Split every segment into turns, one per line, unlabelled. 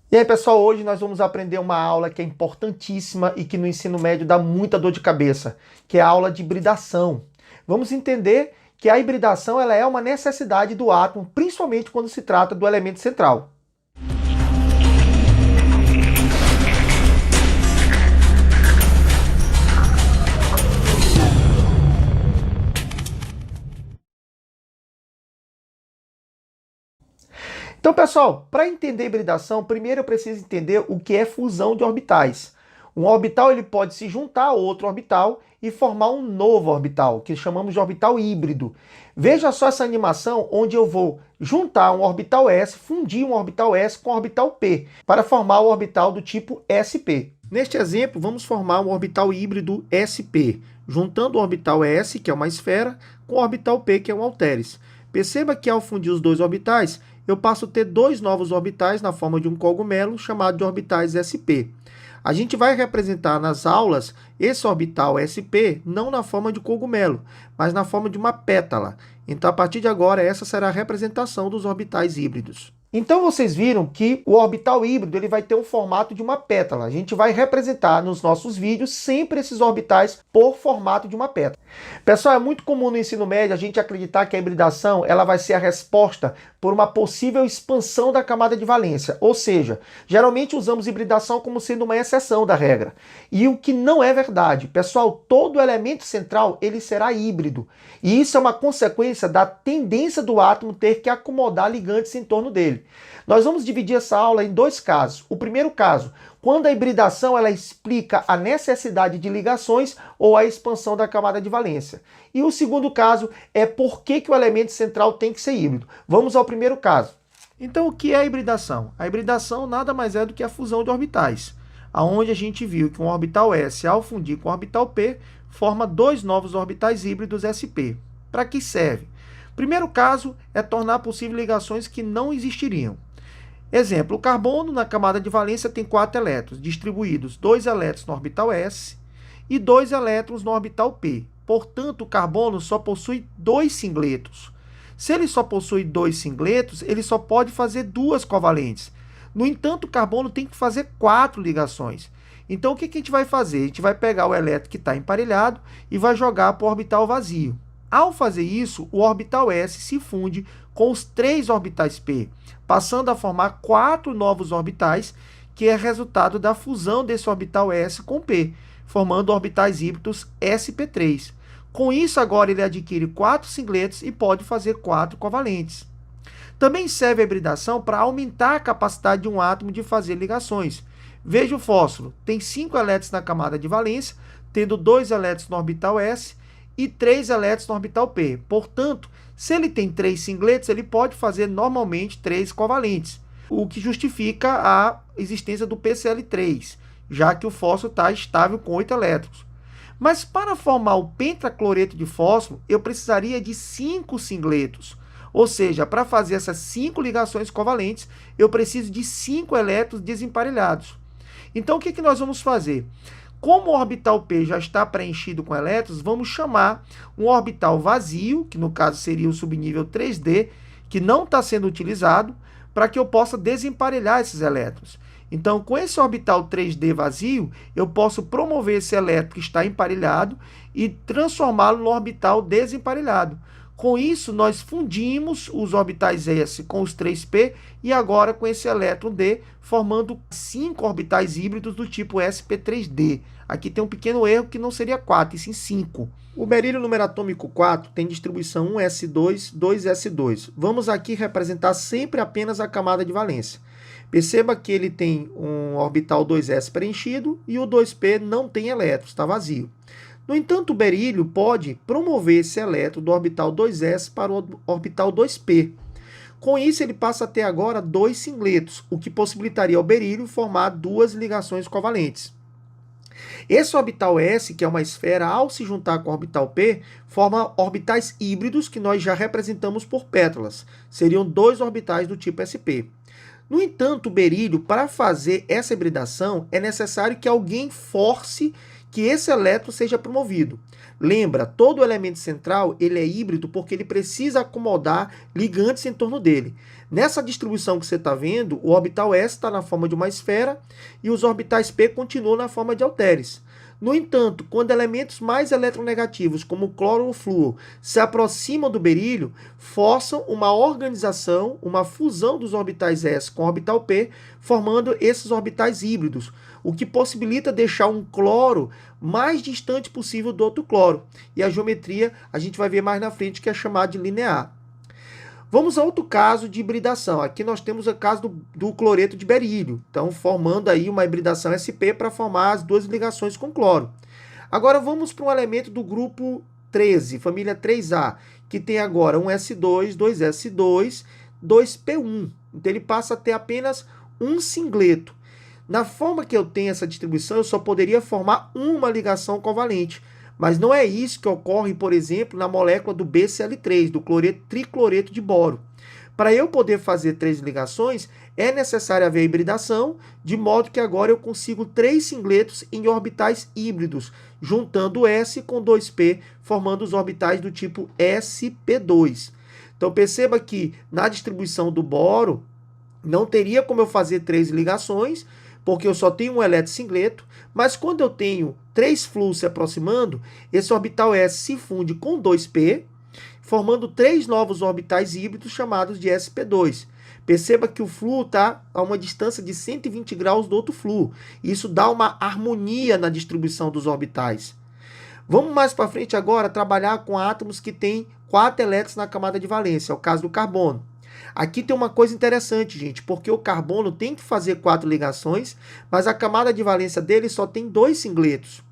E aí, pessoal, hoje nós vamos aprender uma aula que é importantíssima e que no ensino médio dá muita dor de cabeça, que é a aula de hibridação. Vamos entender que a hibridação ela é uma necessidade do átomo, principalmente quando se trata do elemento central. Então, pessoal, para entender hibridação, primeiro eu preciso entender o que é fusão de orbitais. Um orbital ele pode se juntar a outro orbital e formar um novo orbital, que chamamos de orbital híbrido. Veja só essa animação onde eu vou juntar um orbital S, fundir um orbital S com um orbital P, para formar o orbital do tipo SP. Neste exemplo, vamos formar um orbital híbrido SP, juntando o orbital S, que é uma esfera, com o orbital P, que é um halteres. Perceba que ao fundir os dois orbitais, eu passo a ter dois novos orbitais na forma de um cogumelo, chamado de orbitais SP. A gente vai representar nas aulas esse orbital SP não na forma de cogumelo, mas na forma de uma pétala. Então, a partir de agora, essa será a representação dos orbitais híbridos. Então, vocês viram que o orbital híbrido ele vai ter um formato de uma pétala. A gente vai representar nos nossos vídeos sempre esses orbitais por formato de uma pétala. Pessoal, é muito comum no ensino médio a gente acreditar que a hibridação ela vai ser a resposta por uma possível expansão da camada de valência. Ou seja, geralmente usamos hibridação como sendo uma exceção da regra. E o que não é verdade. Pessoal, todo elemento central ele será híbrido. E isso é uma consequência da tendência do átomo ter que acomodar ligantes em torno dele. Nós vamos dividir essa aula em dois casos. O primeiro caso, quando a hibridação ela explica a necessidade de ligações ou a expansão da camada de valência. E o segundo caso é por que o elemento central tem que ser híbrido. Vamos ao primeiro caso. Então, o que é a hibridação? A hibridação nada mais é do que a fusão de orbitais, aonde a gente viu que um orbital S, ao fundir com o orbital P, forma dois novos orbitais híbridos SP. Para que serve? Primeiro caso é tornar possível ligações que não existiriam. Exemplo, o carbono na camada de valência tem 4 elétrons, distribuídos 2 elétrons no orbital S e 2 elétrons no orbital P. Portanto, o carbono só possui 2 singletos. Se ele só possui 2 singletos, ele só pode fazer 2 covalentes. No entanto, o carbono tem que fazer 4 ligações. Então, o que a gente vai fazer? A gente vai pegar o elétron que está emparelhado e vai jogar para o orbital vazio. Ao fazer isso, o orbital S se funde com os 3 orbitais P, passando a formar 4 novos orbitais, que é resultado da fusão desse orbital S com P, formando orbitais híbridos sp3. Com isso, agora ele adquire 4 singletos e pode fazer 4 covalentes. Também serve a hibridação para aumentar a capacidade de um átomo de fazer ligações. Veja o fósforo, tem 5 elétrons na camada de valência, tendo 2 elétrons no orbital S e 3 elétrons no orbital P. Portanto, se ele tem 3 singletos, ele pode fazer normalmente 3 covalentes, o que justifica a existência do PCl3, já que o fósforo está estável com 8 elétrons. Mas para formar o pentacloreto de fósforo, eu precisaria de 5 singletos. Ou seja, para fazer essas 5 ligações covalentes, eu preciso de 5 elétrons desemparelhados. Então, o que nós vamos fazer? Como o orbital P já está preenchido com elétrons, vamos chamar um orbital vazio, que no caso seria o subnível 3D, que não está sendo utilizado, para que eu possa desemparelhar esses elétrons. Então, com esse orbital 3D vazio, eu posso promover esse elétron que está emparelhado e transformá-lo no orbital desemparelhado. Com isso, nós fundimos os orbitais S com os 3P e agora com esse elétron D, formando 5 orbitais híbridos do tipo sp3d. Aqui tem um pequeno erro que não seria 4, e sim 5. O berílio número atômico 4 tem distribuição 1s2, 2s2. Vamos aqui representar sempre apenas a camada de valência. Perceba que ele tem um orbital 2s preenchido e o 2p não tem elétrons, está vazio. No entanto, o berílio pode promover esse elétron do orbital 2s para o orbital 2p. Com isso, ele passa a ter agora 2 singletos, o que possibilitaria ao berílio formar 2 ligações covalentes. Esse orbital S, que é uma esfera, ao se juntar com o orbital P, forma orbitais híbridos que nós já representamos por pétalas. Seriam 2 orbitais do tipo sp. No entanto, o berílio, para fazer essa hibridação, é necessário que alguém force que esse elétron seja promovido. Lembra, todo elemento central ele é híbrido porque ele precisa acomodar ligantes em torno dele. Nessa distribuição que você está vendo, o orbital S está na forma de uma esfera e os orbitais P continuam na forma de halteres. No entanto, quando elementos mais eletronegativos, como o cloro ou o flúor, se aproximam do berílio, forçam uma organização, uma fusão dos orbitais S com o orbital P, formando esses orbitais híbridos, o que possibilita deixar um cloro mais distante possível do outro cloro. E a geometria a gente vai ver mais na frente, que é chamada de linear. Vamos a outro caso de hibridação. Aqui nós temos o caso do cloreto de berílio. Então, formando aí uma hibridação sp para formar as duas ligações com cloro. Agora vamos para um elemento do grupo 13, família 3A, que tem agora um S2, 2S2, 2P1. Então ele passa a ter apenas um singleto. Na forma que eu tenho essa distribuição, eu só poderia formar uma ligação covalente. Mas não é isso que ocorre, por exemplo, na molécula do BCl3, do tricloreto de boro. Para eu poder fazer 3 ligações, é necessário haver hibridação, de modo que agora eu consigo 3 singletos em orbitais híbridos, juntando S com 2P, formando os orbitais do tipo sp2. Então perceba que na distribuição do boro, não teria como eu fazer 3 ligações, porque eu só tenho um elétron singleto, mas quando eu tenho 3 flúor se aproximando, esse orbital S se funde com 2P, formando 3 novos orbitais híbridos chamados de sp2. Perceba que o flúor está a uma distância de 120 graus do outro flúor. Isso dá uma harmonia na distribuição dos orbitais. Vamos mais para frente agora trabalhar com átomos que têm 4 elétrons na camada de valência, é o caso do carbono. Aqui tem uma coisa interessante, gente, porque o carbono tem que fazer 4 ligações, mas a camada de valência dele só tem 2 singletos.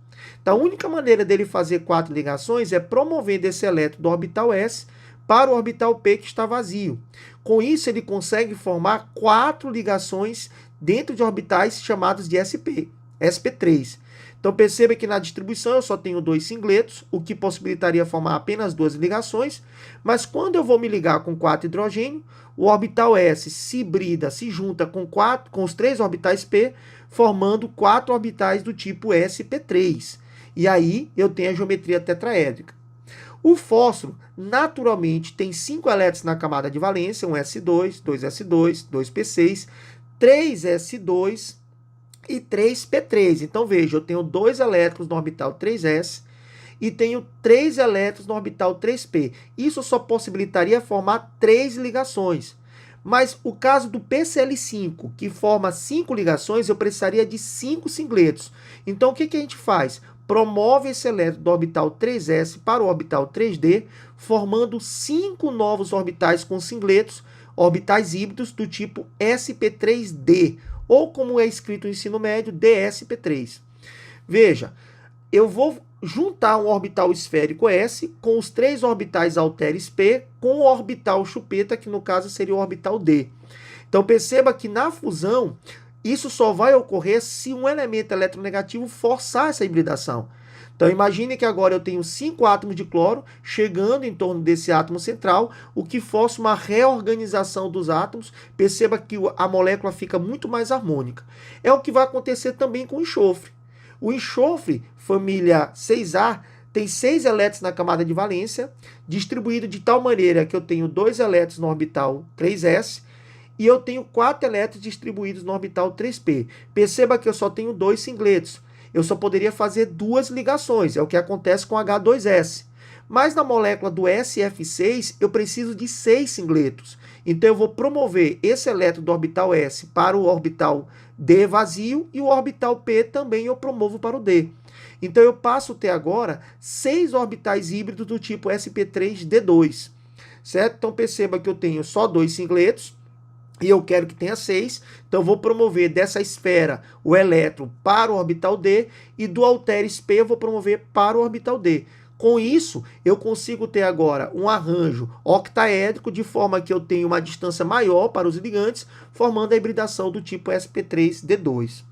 Então, a única maneira dele fazer 4 ligações é promovendo esse elétron do orbital S para o orbital P que está vazio. Com isso, ele consegue formar 4 ligações dentro de orbitais chamados de sp3. Então, perceba que na distribuição eu só tenho 2 singletos, o que possibilitaria formar apenas 2 ligações, mas quando eu vou me ligar com 4 hidrogênio, o orbital S se hibrida, se junta com os 3 orbitais P, formando 4 orbitais do tipo sp3. E aí eu tenho a geometria tetraédrica. O fósforo, naturalmente, tem 5 elétrons na camada de valência, um S2, 2S2, 2P6, 3S2 e 3P3. Então, veja, eu tenho 2 elétrons no orbital 3S e tenho 3 elétrons no orbital 3P. Isso só possibilitaria formar 3 ligações. Mas o caso do PCl5, que forma 5 ligações, eu precisaria de 5 singletos. Então, o que a gente faz? Promove esse elétron do orbital 3s para o orbital 3d, formando 5 novos orbitais com singletos, orbitais híbridos do tipo sp3d, ou como é escrito no ensino médio, dsp3. Veja, eu vou juntar um orbital esférico S com os 3 orbitais halteres P com o orbital chupeta, que no caso seria o orbital D. Então perceba que na fusão, isso só vai ocorrer se um elemento eletronegativo forçar essa hibridação. Então imagine que agora eu tenho 5 átomos de cloro chegando em torno desse átomo central, o que força uma reorganização dos átomos. Perceba que a molécula fica muito mais harmônica. É o que vai acontecer também com o enxofre. O enxofre, família 6A, tem 6 elétrons na camada de valência, distribuído de tal maneira que eu tenho 2 elétrons no orbital 3s, e eu tenho 4 elétrons distribuídos no orbital 3p. Perceba que eu só tenho 2 singletos. Eu só poderia fazer 2 ligações, é o que acontece com H2S. Mas na molécula do SF6, eu preciso de 6 singletos. Então eu vou promover esse elétron do orbital S para o orbital D vazio e o orbital P também eu promovo para o D. Então eu passo a ter agora 6 orbitais híbridos do tipo sp3d2. Certo? Então perceba que eu tenho só 2 singletos. E eu quero que tenha 6, então eu vou promover dessa esfera o elétron para o orbital D e do halteres P eu vou promover para o orbital D. Com isso, eu consigo ter agora um arranjo octaédrico de forma que eu tenho uma distância maior para os ligantes, formando a hibridação do tipo sp3d2.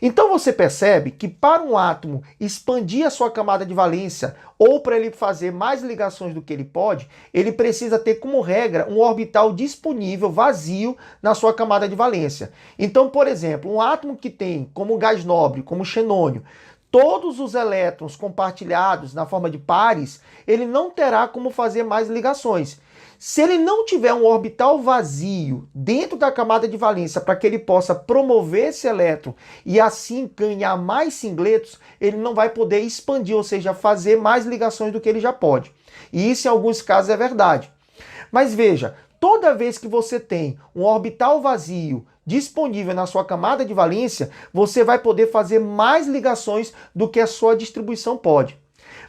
Então você percebe que para um átomo expandir a sua camada de valência ou para ele fazer mais ligações do que ele pode, ele precisa ter como regra um orbital disponível, vazio, na sua camada de valência. Então, por exemplo, um átomo que tem como gás nobre, como xenônio, todos os elétrons compartilhados na forma de pares, ele não terá como fazer mais ligações. Se ele não tiver um orbital vazio dentro da camada de valência para que ele possa promover esse elétron e assim ganhar mais singletos, ele não vai poder expandir, ou seja, fazer mais ligações do que ele já pode. E isso em alguns casos é verdade. Mas veja, toda vez que você tem um orbital vazio disponível na sua camada de valência, você vai poder fazer mais ligações do que a sua distribuição pode.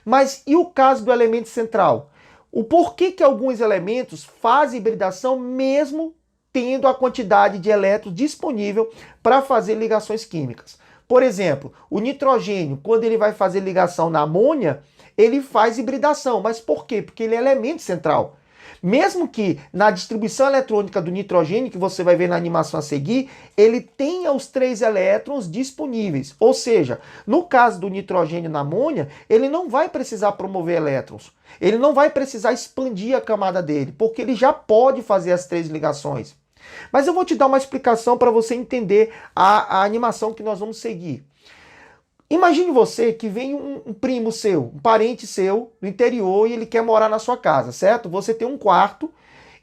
Mas e o caso do elemento central? O porquê que alguns elementos fazem hibridação mesmo tendo a quantidade de elétrons disponível para fazer ligações químicas? Por exemplo, o nitrogênio, quando ele vai fazer ligação na amônia, ele faz hibridação. Mas por quê? Porque ele é elemento central. Mesmo que na distribuição eletrônica do nitrogênio, que você vai ver na animação a seguir, ele tenha os 3 elétrons disponíveis. Ou seja, no caso do nitrogênio na amônia, ele não vai precisar promover elétrons. Ele não vai precisar expandir a camada dele, porque ele já pode fazer as 3 ligações. Mas eu vou te dar uma explicação para você entender a animação que nós vamos seguir. Imagine você que vem um primo seu, um parente seu do interior e ele quer morar na sua casa, certo? Você tem um quarto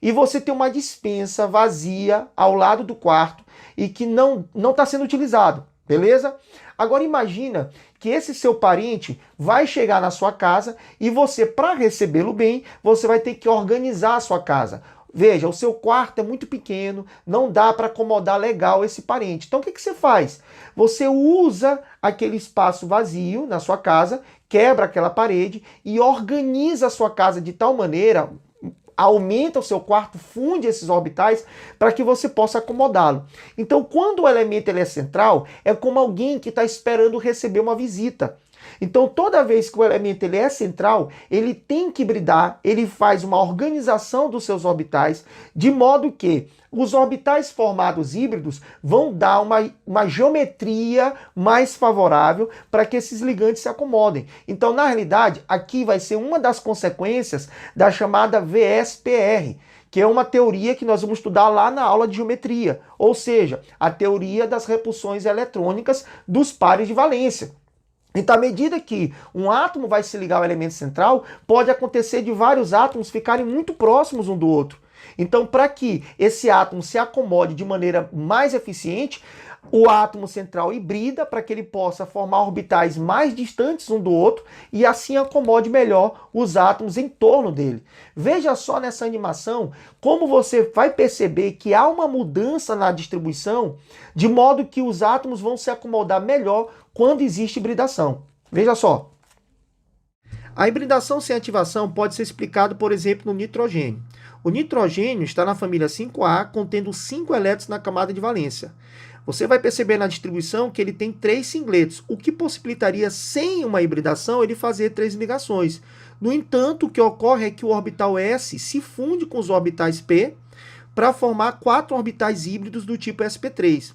e você tem uma despensa vazia ao lado do quarto e que não está sendo utilizado, beleza? Agora imagina que esse seu parente vai chegar na sua casa e você, para recebê-lo bem, você vai ter que organizar a sua casa. Veja, o seu quarto é muito pequeno, não dá para acomodar legal esse parente. Então o que você faz? Você usa aquele espaço vazio na sua casa, quebra aquela parede e organiza a sua casa de tal maneira, aumenta o seu quarto, funde esses orbitais para que você possa acomodá-lo. Então quando o elemento ele é central, é como alguém que está esperando receber uma visita. Então, toda vez que o elemento ele é central, ele tem que hibridar, ele faz uma organização dos seus orbitais, de modo que os orbitais formados híbridos vão dar uma geometria mais favorável para que esses ligantes se acomodem. Então, na realidade, aqui vai ser uma das consequências da chamada VSPR, que é uma teoria que nós vamos estudar lá na aula de geometria, ou seja, a teoria das repulsões eletrônicas dos pares de valência. Então, à medida que um átomo vai se ligar ao elemento central, pode acontecer de vários átomos ficarem muito próximos um do outro. Então, para que esse átomo se acomode de maneira mais eficiente, o átomo central hibrida para que ele possa formar orbitais mais distantes um do outro e assim acomode melhor os átomos em torno dele. Veja só nessa animação como você vai perceber que há uma mudança na distribuição, de modo que os átomos vão se acomodar melhor quando existe hibridação. Veja só. A hibridação sem ativação pode ser explicada, por exemplo, no nitrogênio. O nitrogênio está na família 5A, contendo 5 elétrons na camada de valência. Você vai perceber na distribuição que ele tem 3 singletos, o que possibilitaria, sem uma hibridação, ele fazer 3 ligações. No entanto, o que ocorre é que o orbital S se funde com os orbitais P para formar 4 orbitais híbridos do tipo sp3.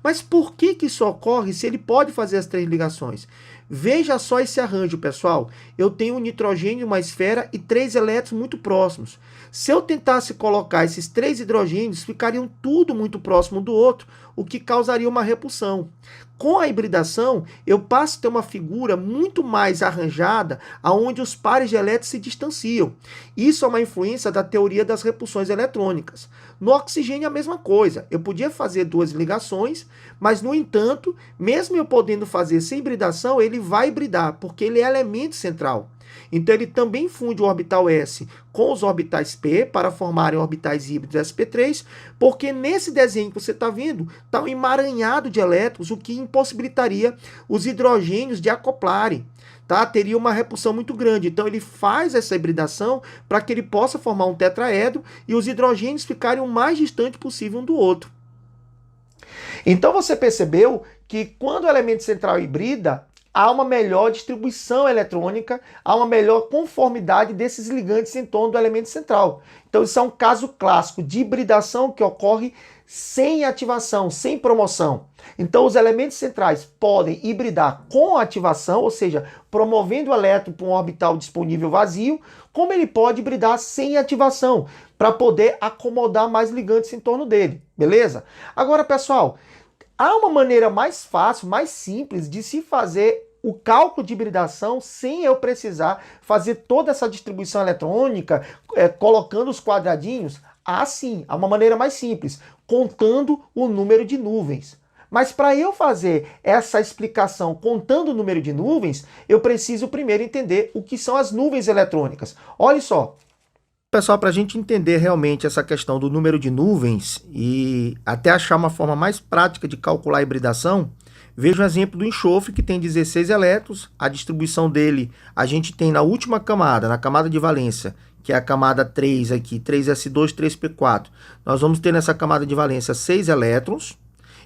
Mas por que isso ocorre se ele pode fazer as 3 ligações? Veja só esse arranjo, pessoal. Eu tenho um nitrogênio, uma esfera e 3 elétrons muito próximos. Se eu tentasse colocar esses 3 hidrogênios, ficariam tudo muito próximo do outro, o que causaria uma repulsão. Com a hibridação, eu passo a ter uma figura muito mais arranjada, onde os pares de elétrons se distanciam. Isso é uma influência da teoria das repulsões eletrônicas. No oxigênio, a mesma coisa. Eu podia fazer 2 ligações, mas, no entanto, mesmo eu podendo fazer sem hibridação, ele vai hibridar, porque ele é elemento central. Então, ele também funde o orbital S com os orbitais P para formarem orbitais híbridos sp3, porque nesse desenho que você está vendo, está um emaranhado de elétrons, o que impossibilitaria os hidrogênios de acoplarem. Tá? Teria uma repulsão muito grande. Então, ele faz essa hibridação para que ele possa formar um tetraedro e os hidrogênios ficarem o mais distante possível um do outro. Então, você percebeu que quando o elemento central hibrida, há uma melhor distribuição eletrônica, há uma melhor conformidade desses ligantes em torno do elemento central. Então isso é um caso clássico de hibridação que ocorre sem ativação, sem promoção. Então os elementos centrais podem hibridar com ativação, ou seja, promovendo o elétron para um orbital disponível vazio, como ele pode hibridar sem ativação, para poder acomodar mais ligantes em torno dele, beleza? Agora, pessoal, há uma maneira mais fácil, mais simples de se fazer o cálculo de hibridação sem eu precisar fazer toda essa distribuição eletrônica, colocando os quadradinhos? Ah, sim, há uma maneira mais simples, contando o número de nuvens. Mas para eu fazer essa explicação contando o número de nuvens, eu preciso primeiro entender o que são as nuvens eletrônicas. Olha só. Pessoal, para a gente entender realmente essa questão do número de nuvens e até achar uma forma mais prática de calcular a hibridação, veja o exemplo do enxofre, que tem 16 elétrons. A distribuição dele a gente tem na última camada, na camada de valência, que é a camada 3 aqui, 3s2, 3p4. Nós vamos ter nessa camada de valência 6 elétrons.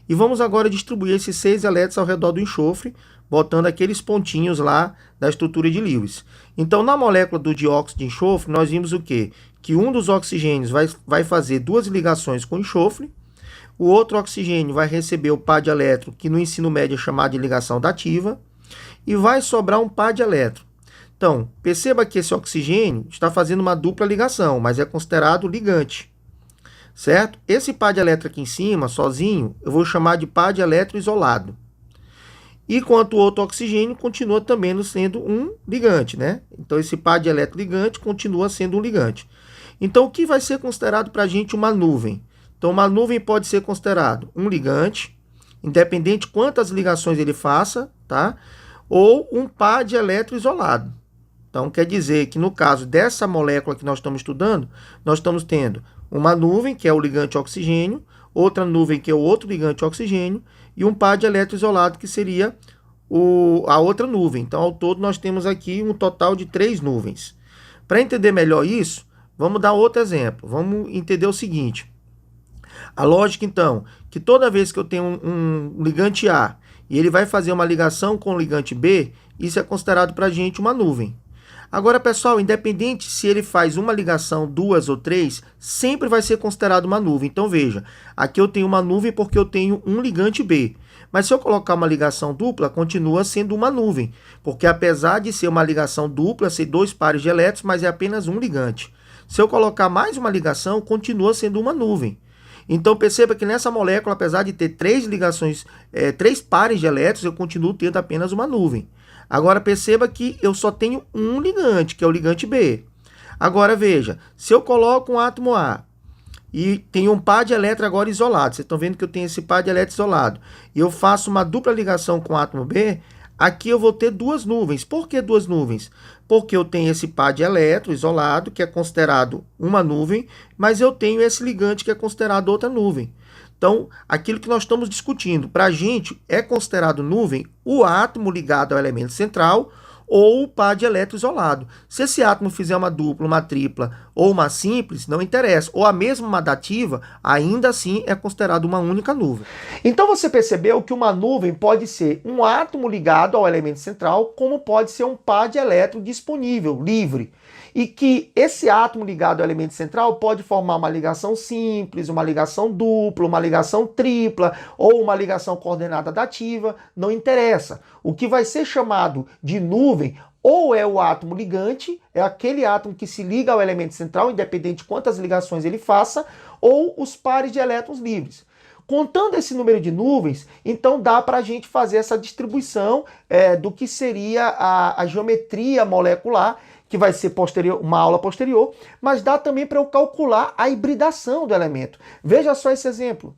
E vamos agora distribuir esses 6 elétrons ao redor do enxofre, botando aqueles pontinhos lá da estrutura de Lewis. Então, na molécula do dióxido de enxofre, nós vimos o quê? Que um dos oxigênios vai fazer 2 ligações com enxofre, o outro oxigênio vai receber o par de elétron, que no ensino médio é chamado de ligação dativa, e vai sobrar um par de elétron. Então, perceba que esse oxigênio está fazendo uma dupla ligação, mas é considerado ligante. Certo? Esse par de elétron aqui em cima, sozinho, eu vou chamar de par de elétron isolado. Enquanto o outro oxigênio continua também sendo um ligante, né? Então, esse par de elétron ligante continua sendo um ligante. Então, o que vai ser considerado para a gente uma nuvem? Então, uma nuvem pode ser considerado um ligante, independente de quantas ligações ele faça, tá? Ou um par de elétron isolado. Então, quer dizer que no caso dessa molécula que nós estamos estudando, nós estamos tendo uma nuvem, que é o ligante oxigênio, outra nuvem, que é o outro ligante oxigênio, e um par de elétrons isolado, que seria a outra nuvem. Então, ao todo, nós temos aqui um total de 3 nuvens. Para entender melhor isso, vamos dar outro exemplo. Vamos entender o seguinte. A lógica, então, que toda vez que eu tenho um ligante A e ele vai fazer uma ligação com o ligante B, isso é considerado para a gente uma nuvem. Agora, pessoal, independente se ele faz uma ligação, 2 ou 3, sempre vai ser considerado uma nuvem. Então, veja, aqui eu tenho uma nuvem porque eu tenho um ligante B. Mas se eu colocar uma ligação dupla, continua sendo uma nuvem, porque apesar de ser uma ligação dupla, ser 2 pares de elétrons, mas é apenas um ligante. Se eu colocar mais uma ligação, continua sendo uma nuvem. Então, perceba que nessa molécula, apesar de ter 3 ligações, 3 pares de elétrons, eu continuo tendo apenas uma nuvem. Agora, perceba que eu só tenho um ligante, que é o ligante B. Agora, veja, se eu coloco um átomo A e tenho um par de elétrons agora isolado, vocês estão vendo que eu tenho esse par de elétrons isolado, e eu faço uma dupla ligação com o átomo B, aqui eu vou ter 2 nuvens. Por que 2 nuvens? Porque eu tenho esse par de elétrons isolado, que é considerado uma nuvem, mas eu tenho esse ligante, que é considerado outra nuvem. Então, aquilo que nós estamos discutindo, para a gente, é considerado nuvem o átomo ligado ao elemento central ou o par de elétron isolado. Se esse átomo fizer uma dupla, uma tripla ou uma simples, não interessa. Ou a mesma uma dativa, ainda assim é considerado uma única nuvem. Então, você percebeu que uma nuvem pode ser um átomo ligado ao elemento central, como pode ser um par de elétron disponível, livre. E que esse átomo ligado ao elemento central pode formar uma ligação simples, uma ligação dupla, uma ligação tripla ou uma ligação coordenada dativa, não interessa. O que vai ser chamado de nuvem ou é o átomo ligante, é aquele átomo que se liga ao elemento central, independente de quantas ligações ele faça, ou os pares de elétrons livres. Contando esse número de nuvens, então dá para a gente fazer essa distribuição do que seria a geometria molecular, que vai ser uma aula posterior, mas dá também para eu calcular a hibridação do elemento. Veja só esse exemplo.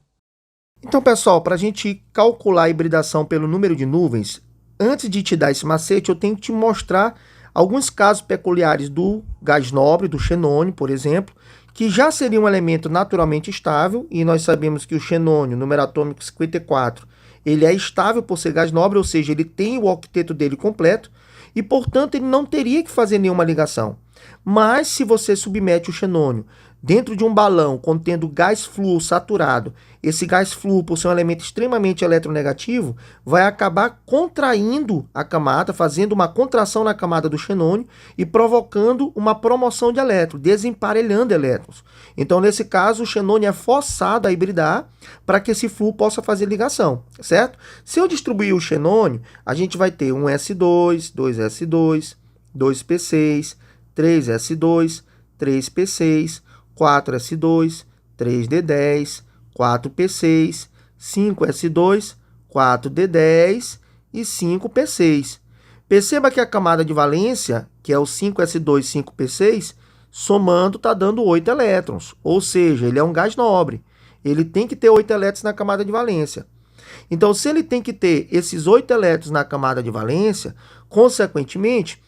Então, pessoal, para a gente calcular a hibridação pelo número de nuvens, antes de te dar esse macete, eu tenho que te mostrar alguns casos peculiares do gás nobre, do xenônio, por exemplo, que já seria um elemento naturalmente estável, e nós sabemos que o xenônio, número atômico 54, ele é estável por ser gás nobre, ou seja, ele tem o octeto dele completo, e, portanto, ele não teria que fazer nenhuma ligação. Mas, se você submete o xenônio dentro de um balão contendo gás flúor saturado, esse gás flúor, por ser um elemento extremamente eletronegativo, vai acabar contraindo a camada, fazendo uma contração na camada do xenônio e provocando uma promoção de elétrons, desemparelhando elétrons. Então, nesse caso, o xenônio é forçado a hibridar para que esse flúor possa fazer ligação, certo? Se eu distribuir o xenônio, a gente vai ter um S2, 2S2, 2P6, 3S2, 3P6, 4S2, 3D10, 4P6, 5S2, 4D10 e 5P6. Perceba que a camada de valência, que é o 5s2, 5p6, somando está dando 8 elétrons. Ou seja, ele é um gás nobre. Ele tem que ter 8 elétrons na camada de valência. Então, se ele tem que ter esses 8 elétrons na camada de valência, consequentemente,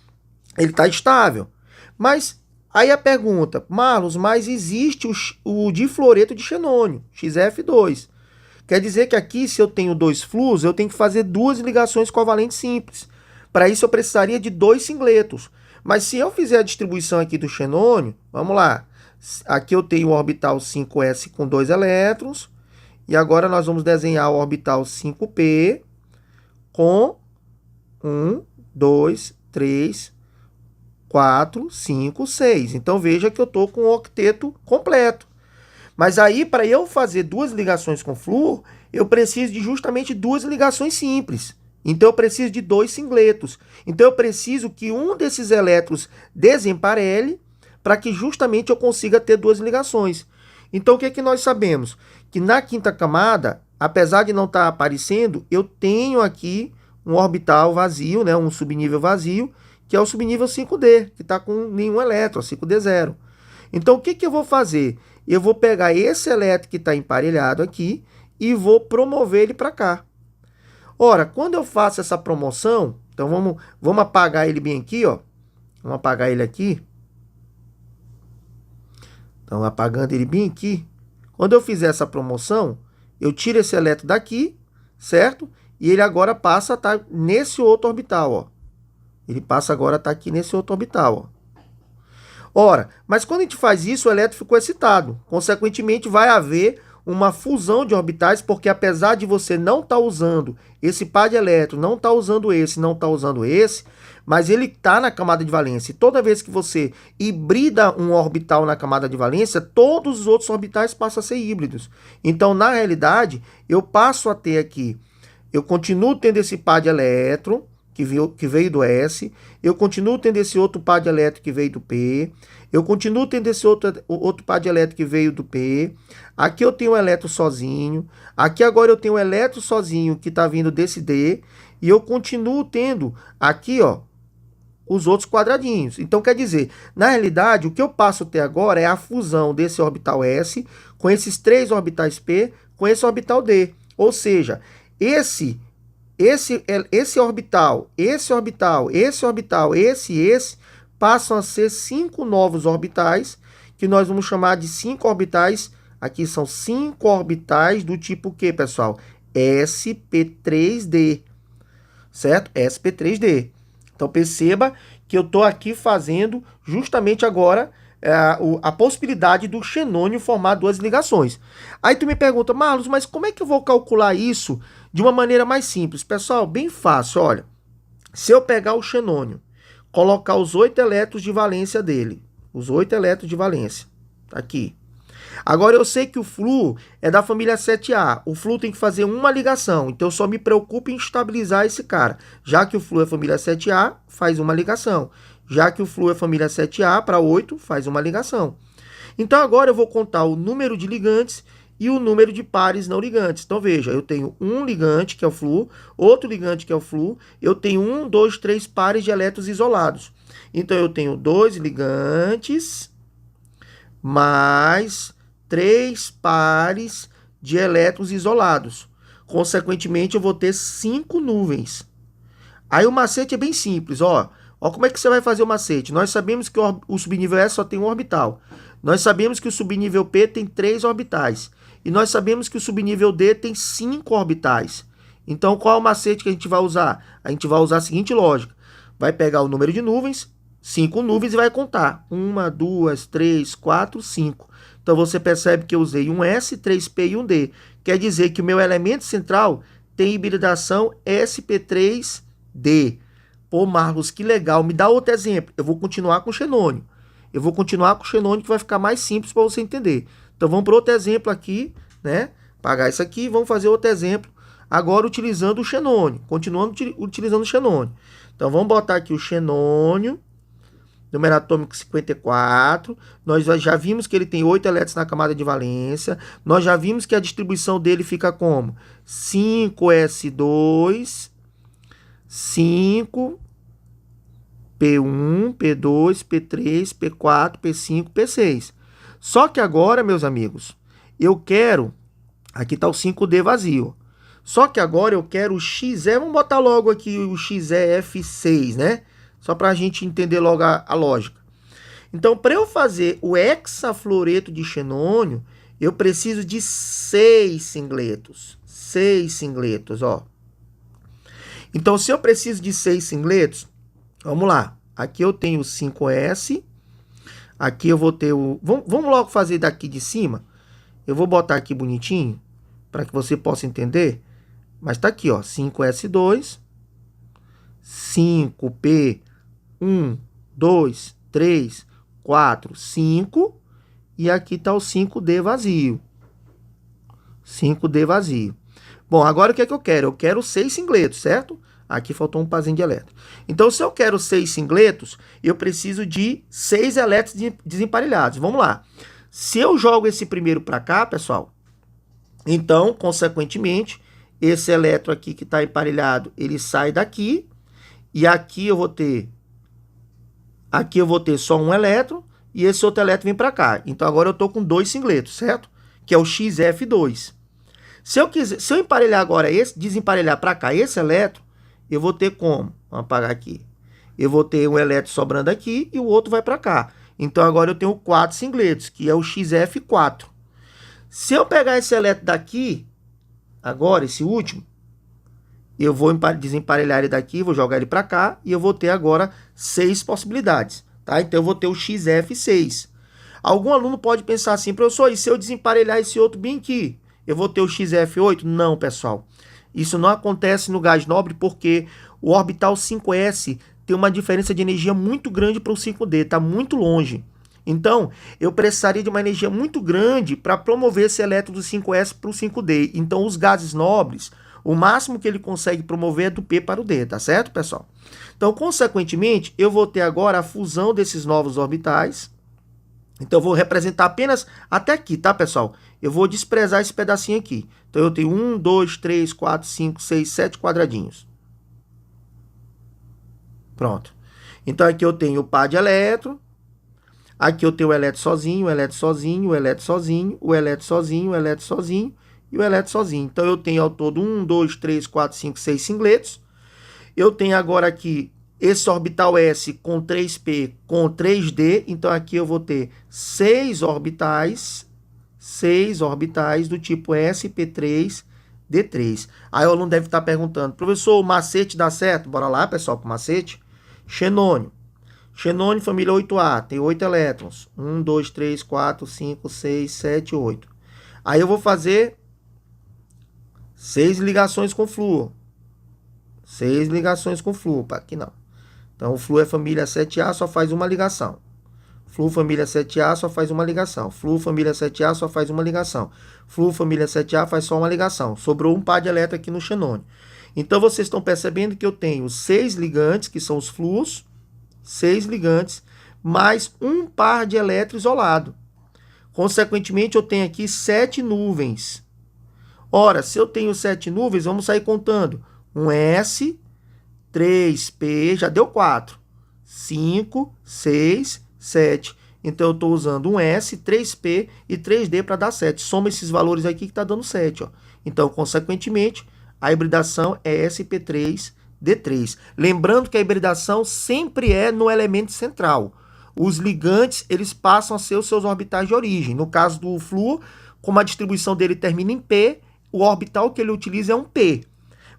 ele está estável. Mas aí a pergunta, Marlos, mas existe o difluoreto de xenônio, XF2. Quer dizer que aqui, se eu tenho 2 fluos, eu tenho que fazer 2 ligações covalentes simples. Para isso, eu precisaria de 2 singletos. Mas se eu fizer a distribuição aqui do xenônio, vamos lá. Aqui eu tenho o orbital 5s com 2 elétrons. E agora nós vamos desenhar o orbital 5p com 1, 2, 3, 4, 5, 6. Então, veja que eu estou com o octeto completo. Mas aí, para eu fazer 2 ligações com flúor, eu preciso de justamente 2 ligações simples. Então, eu preciso de 2 singletos. Então, eu preciso que um desses elétrons desemparelhe para que justamente eu consiga ter 2 ligações. Então, o que é que nós sabemos? Que na quinta camada, apesar de não estar aparecendo, eu tenho aqui um orbital vazio, né, um subnível vazio, que é o subnível 5D, que está com nenhum elétron, 5D0. Então, o que que eu vou fazer? Eu vou pegar esse elétron que está emparelhado aqui e vou promover ele para cá. Ora, quando eu faço essa promoção, então vamos apagar ele bem aqui, ó. Vamos apagar ele aqui. Então, apagando ele bem aqui. Quando eu fizer essa promoção, eu tiro esse elétron daqui, certo? E ele agora passa a estar nesse outro orbital, ó. Ele passa agora a estar aqui nesse outro orbital, ó. Ora, mas quando a gente faz isso, o elétron ficou excitado. Consequentemente, vai haver uma fusão de orbitais, porque apesar de você não estar usando esse par de elétrons, não estar usando esse, não estar usando esse, mas ele está na camada de valência. E toda vez que você hibrida um orbital na camada de valência, todos os outros orbitais passam a ser híbridos. Então, na realidade, eu passo a ter aqui, eu continuo tendo esse par de elétron, que veio do S, eu continuo tendo esse outro par de elétron que veio do P, eu continuo tendo esse outro par de elétron que veio do P, aqui eu tenho um elétron sozinho, aqui agora eu tenho um elétron sozinho que está vindo desse D, e eu continuo tendo aqui, ó, os outros quadradinhos. Então, quer dizer, na realidade, o que eu passo a ter agora é a fusão desse orbital S com esses 3 orbitais P com esse orbital D. Ou seja, esse orbital, esse orbital, esse orbital, esse e esse, passam a ser 5 novos orbitais, que nós vamos chamar de 5 orbitais, aqui são 5 orbitais do tipo que, pessoal? sp3d, certo? sp3d. Então, perceba que eu estou aqui fazendo justamente agora a possibilidade do xenônio formar 2 ligações. Aí tu me pergunta, Marlos, mas como é que eu vou calcular isso de uma maneira mais simples? Pessoal, bem fácil, olha. Se eu pegar o xenônio, colocar os 8 elétrons de valência dele, os 8 elétrons de valência, aqui. Agora eu sei que o flúor é da família 7A. O flúor tem que fazer uma ligação, então eu só me preocupo em estabilizar esse cara. Já que o flúor é família 7A, faz uma ligação. Já que o flúor é família 7A para 8, faz uma ligação. Então agora eu vou contar o número de ligantes e o número de pares não ligantes. Então veja, eu tenho um ligante, que é o flúor, outro ligante, que é o flúor, eu tenho 1, 2, 3 pares de elétrons isolados. Então eu tenho 2 ligantes mais 3 pares de elétrons isolados. Consequentemente, eu vou ter 5 nuvens. Aí o macete é bem simples, ó. Ó como é que você vai fazer o macete. Nós sabemos que o subnível S só tem um orbital. Nós sabemos que o subnível P tem 3 orbitais. E nós sabemos que o subnível D tem 5 orbitais. Então, qual é o macete que a gente vai usar? A gente vai usar a seguinte lógica. Vai pegar o número de nuvens, 5 nuvens, e vai contar. 1, 2, 3, 4, 5. Então, você percebe que eu usei um S, 3P e um D. Quer dizer que o meu elemento central tem hibridação sp3d. Pô, Marlos, que legal. Me dá outro exemplo. Eu vou continuar com o xenônio. Eu vou continuar com o xenônio, que vai ficar mais simples para você entender. Então, vamos para outro exemplo aqui, né? Apagar isso aqui, vamos fazer outro exemplo. Agora, utilizando o xenônio. Continuando utilizando o xenônio. Então, vamos botar aqui o xenônio. Número atômico 54. Nós já vimos que ele tem 8 elétrons na camada de valência. Nós já vimos que a distribuição dele fica como? 5s2, 5 P1, P2, P3, P4, P5, P6. Só que agora, meus amigos, eu quero... Aqui está o 5D vazio. Só que agora eu quero o XE. Vamos botar logo aqui o XEF6, né? Só para a gente entender logo a lógica. Então, para eu fazer o hexafluoreto de xenônio, eu preciso de 6 singletos. 6 singletos, ó. Então, se eu preciso de 6 singletos, vamos lá. Aqui eu tenho o 5S. Aqui eu vou ter o... Vamos logo fazer daqui de cima. Eu vou botar aqui bonitinho, para que você possa entender. Mas tá aqui, ó, 5S2, 5P, 1, 2, 3, 4, 5. E aqui tá o 5D vazio. 5D vazio. Bom, agora o que é que eu quero? Eu quero 6 singletos, certo? Aqui faltou um parzinho de elétron. Então, se eu quero 6 singletos, eu preciso de 6 elétrons desemparelhados. Vamos lá. Se eu jogo esse primeiro para cá, pessoal, então, consequentemente, esse elétron aqui que está emparelhado, ele sai daqui. E aqui eu vou ter só um elétron e esse outro elétron vem para cá. Então, agora eu estou com 2 singletos, certo? Que é o XF2. Se eu emparelhar agora desemparelhar para cá esse elétron, eu vou ter como? Vamos apagar aqui. Eu vou ter um elétron sobrando aqui e o outro vai para cá. Então, agora eu tenho 4 singletos, que é o XF4. Se eu pegar esse elétron daqui, agora, esse último, eu vou desemparelhar ele daqui, vou jogar ele para cá, e eu vou ter agora 6 possibilidades, tá? Então, eu vou ter o XF6. Algum aluno pode pensar assim, professor, e se eu desemparelhar esse outro bem aqui, eu vou ter o XF8? Não, pessoal. Isso não acontece no gás nobre porque o orbital 5s tem uma diferença de energia muito grande para o 5D, está muito longe. Então, eu precisaria de uma energia muito grande para promover esse elétron do 5s para o 5D. Então, os gases nobres, o máximo que ele consegue promover é do P para o D, tá certo, pessoal? Então, consequentemente, eu vou ter agora a fusão desses novos orbitais. Então, eu vou representar apenas até aqui, tá, pessoal? Eu vou desprezar esse pedacinho aqui. Então, eu tenho 1, 2, 3, 4, 5, 6, 7 quadradinhos. Pronto. Então, aqui eu tenho o par de elétron. Aqui eu tenho o elétron sozinho, o elétron sozinho, o elétron sozinho, o elétron sozinho, o elétron sozinho e o elétron sozinho. Então, eu tenho ao todo 1, 2, 3, 4, 5, 6 singletos. Eu tenho agora aqui esse orbital S com 3P com 3D. Então, aqui eu vou ter 6 orbitais do tipo sp3d3. Aí o aluno deve estar perguntando, professor, o macete dá certo? Bora lá, pessoal, para o macete. Xenônio. Xenônio, família 8A, tem 8 elétrons. 1, 2, 3, 4, 5, 6, 7, 8. Aí eu vou fazer 6 ligações com flúor. 6 ligações com flúor. Aqui não. Então, o flúor é família 7A, só faz uma ligação. Flúor família 7A só faz uma ligação. Flúor família 7A só faz uma ligação. Flúor família 7A faz só uma ligação. Sobrou um par de elétrons aqui no xenônio. Então, vocês estão percebendo que eu tenho 6 ligantes, que são os flúors, 6 ligantes, mais um par de elétrons isolado. Consequentemente, eu tenho aqui 7 nuvens. Ora, se eu tenho 7 nuvens, vamos sair contando. Um S, 3P, já deu 4. 5, 6, 7. Então, eu estou usando um S, 3P e 3D para dar 7. Soma esses valores aqui que está dando 7. Ó. Então, consequentemente, a hibridação é sp3d3. Lembrando que a hibridação sempre é no elemento central. Os ligantes, eles passam a ser os seus orbitais de origem. No caso do flúor, como a distribuição dele termina em P, o orbital que ele utiliza é um P.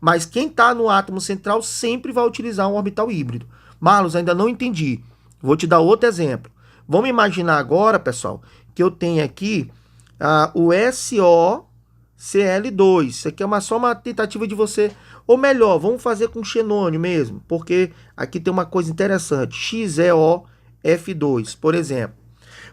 Mas quem está no átomo central sempre vai utilizar um orbital híbrido. Marlos, ainda não entendi. Vou te dar outro exemplo. Vamos imaginar agora, pessoal, que eu tenho aqui o SOCl2. Isso aqui é só uma tentativa de você... Ou melhor, vamos fazer com xenônio mesmo, porque aqui tem uma coisa interessante. XeOF2, por exemplo.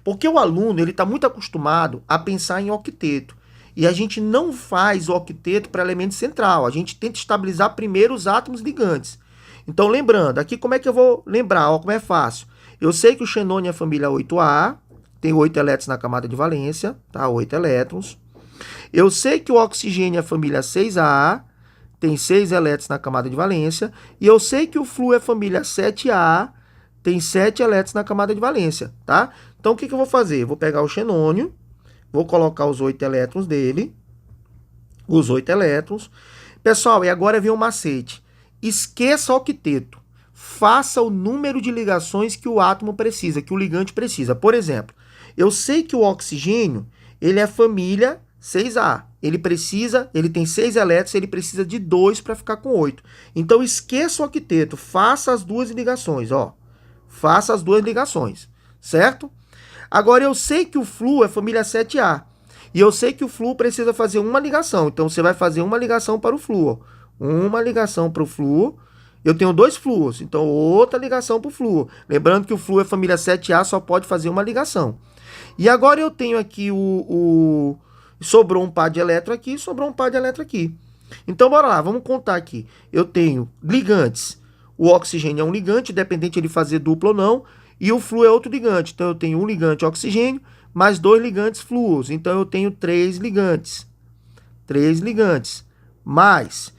Porque o aluno ele está muito acostumado a pensar em octeto. E a gente não faz o octeto para elemento central. A gente tenta estabilizar primeiro os átomos ligantes. Então, lembrando, aqui como é que eu vou lembrar? Ó, como é fácil. Eu sei que o xenônio é a família 8A, tem 8 elétrons na camada de valência, tá? 8 elétrons. Eu sei que o oxigênio é a família 6A, tem 6 elétrons na camada de valência. E eu sei que o flúor é a família 7A, tem 7 elétrons na camada de valência, tá? Então, o que eu vou fazer? Eu vou pegar o xenônio, vou colocar os 8 elétrons dele, os 8 elétrons. Pessoal, e agora vem o macete. Esqueça o octeto. Faça o número de ligações que o átomo precisa, que o ligante precisa. Por exemplo, eu sei que o oxigênio, ele é família 6A. Ele tem 6 elétrons, ele precisa de 2 para ficar com 8. Então, esqueça o octeto. Faça as duas ligações, ó. Faça as duas ligações, certo? Agora, eu sei que o flúor é família 7A. E eu sei que o flúor precisa fazer uma ligação. Então, você vai fazer uma ligação para o flúor. Uma ligação para o flúor. Eu tenho 2 flúors, então outra ligação para o flúor. Lembrando que o flúor é família 7A, só pode fazer uma ligação. E agora eu tenho aqui sobrou um par de elétron aqui, sobrou um par de elétron aqui. Então, bora lá, vamos contar aqui. Eu tenho ligantes. O oxigênio é um ligante, independente de fazer duplo ou não. E o flúor é outro ligante. Então, eu tenho um ligante oxigênio, mais 2 ligantes flúors. Então, eu tenho 3 ligantes. 3 ligantes. Mais.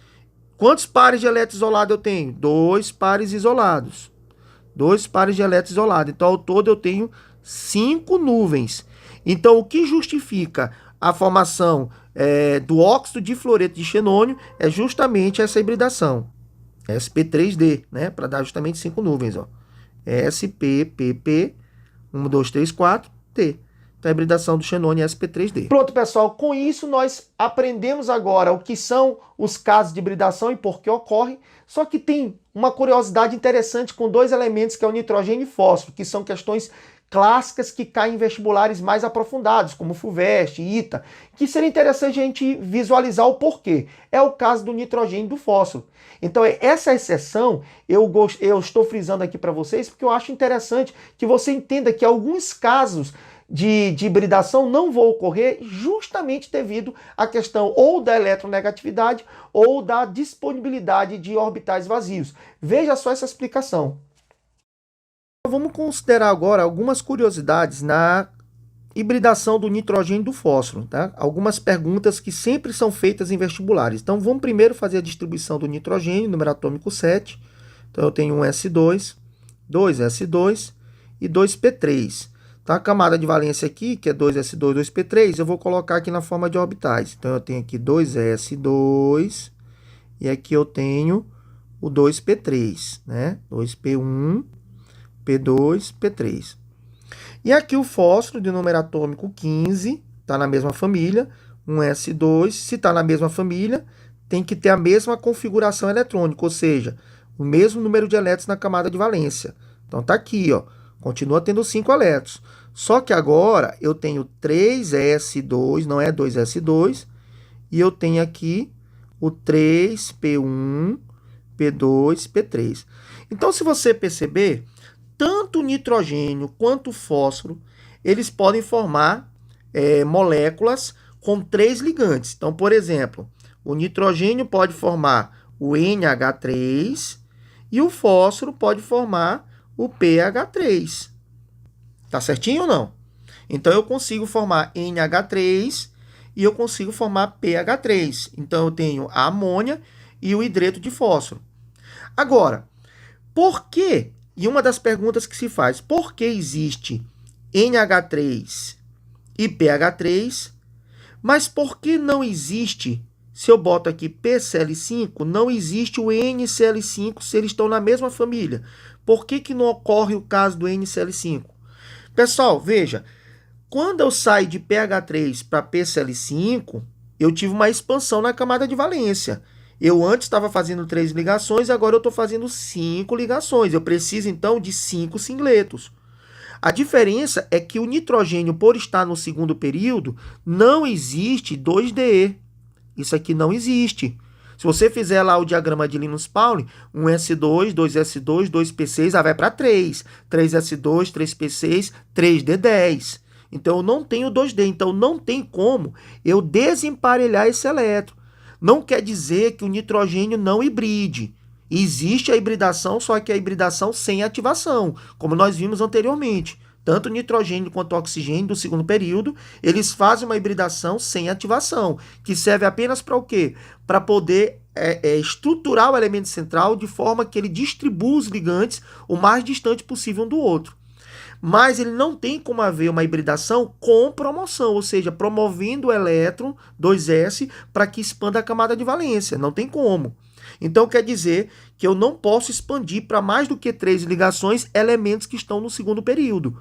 Quantos pares de elétrons isolados eu tenho? 2 pares isolados. 2 pares de elétrons isolados. Então, ao todo, eu tenho 5 nuvens. Então, o que justifica a formação do óxido de fluoreto de xenônio é justamente essa hibridação. sp3d, né? Para dar justamente 5 nuvens, ó. sp, 1, 2, 3, 4, T. Então, a hibridação do xenônio é sp3d. Pronto, pessoal. Com isso, nós aprendemos agora o que são os casos de hibridação e por que ocorrem. Só que tem uma curiosidade interessante com 2 elementos, que é o nitrogênio e fósforo, que são questões clássicas que caem em vestibulares mais aprofundados, como FUVEST, ITA, que seria interessante a gente visualizar o porquê. É o caso do nitrogênio e do fósforo. Então, essa exceção eu estou frisando aqui para vocês, porque eu acho interessante que você entenda que alguns casos de hibridação não vão ocorrer justamente devido à questão ou da eletronegatividade ou da disponibilidade de orbitais vazios. Veja só essa explicação. Vamos considerar agora algumas curiosidades na hibridação do nitrogênio e do fósforo, tá? Algumas perguntas que sempre são feitas em vestibulares. Então, vamos primeiro fazer a distribuição do nitrogênio, número atômico 7. Então, eu tenho um S2, 2S2 e 2P3. Então, a camada de valência aqui, que é 2S2, 2P3, eu vou colocar aqui na forma de orbitais. Então, eu tenho aqui 2S2 e aqui eu tenho o 2P3, né? 2P1, P2, P3. E aqui o fósforo de número atômico 15, está na mesma família, um S2. Se está na mesma família, tem que ter a mesma configuração eletrônica, ou seja, o mesmo número de elétrons na camada de valência. Então, está aqui, ó, continua tendo 5 elétrons. Só que agora eu tenho 3S2, não é 2S2, e eu tenho aqui o 3P1, P2, P3. Então, se você perceber, tanto o nitrogênio quanto o fósforo, eles podem formar moléculas com 3 ligantes. Então, por exemplo, o nitrogênio pode formar o NH3 e o fósforo pode formar o PH3. Tá certinho ou não? Então, eu consigo formar NH3 e eu consigo formar PH3. Então, eu tenho a amônia e o hidreto de fósforo. Agora, por que? E uma das perguntas que se faz, por que existe NH3 e PH3, mas por que não existe, se eu boto aqui PCl5, não existe o NCl5 se eles estão na mesma família? Por que não ocorre o caso do NCl5? Pessoal, veja, quando eu saio de pH3 para PCl5, eu tive uma expansão na camada de valência. Eu antes estava fazendo 3 ligações, agora eu estou fazendo 5 ligações. Eu preciso, então, de 5 singletos. A diferença é que o nitrogênio, por estar no segundo período, não existe 2DE. Isso aqui não existe. Se você fizer lá o diagrama de Linus-Pauling, 1S2, 2S2, 2P6, vai para 3. 3S2, 3P6, 3D10. Então, eu não tenho 2D. Então, não tem como eu desemparelhar esse elétron. Não quer dizer que o nitrogênio não hibride. Existe a hibridação, só que a hibridação sem ativação, como nós vimos anteriormente. Tanto o nitrogênio quanto o oxigênio do segundo período, eles fazem uma hibridação sem ativação, que serve apenas para o quê? Para poder estruturar o elemento central de forma que ele distribua os ligantes o mais distante possível um do outro. Mas ele não tem como haver uma hibridação com promoção, ou seja, promovendo o elétron 2s para que expanda a camada de valência. Não tem como. Então quer dizer que eu não posso expandir para mais do que 3 ligações elementos que estão no segundo período.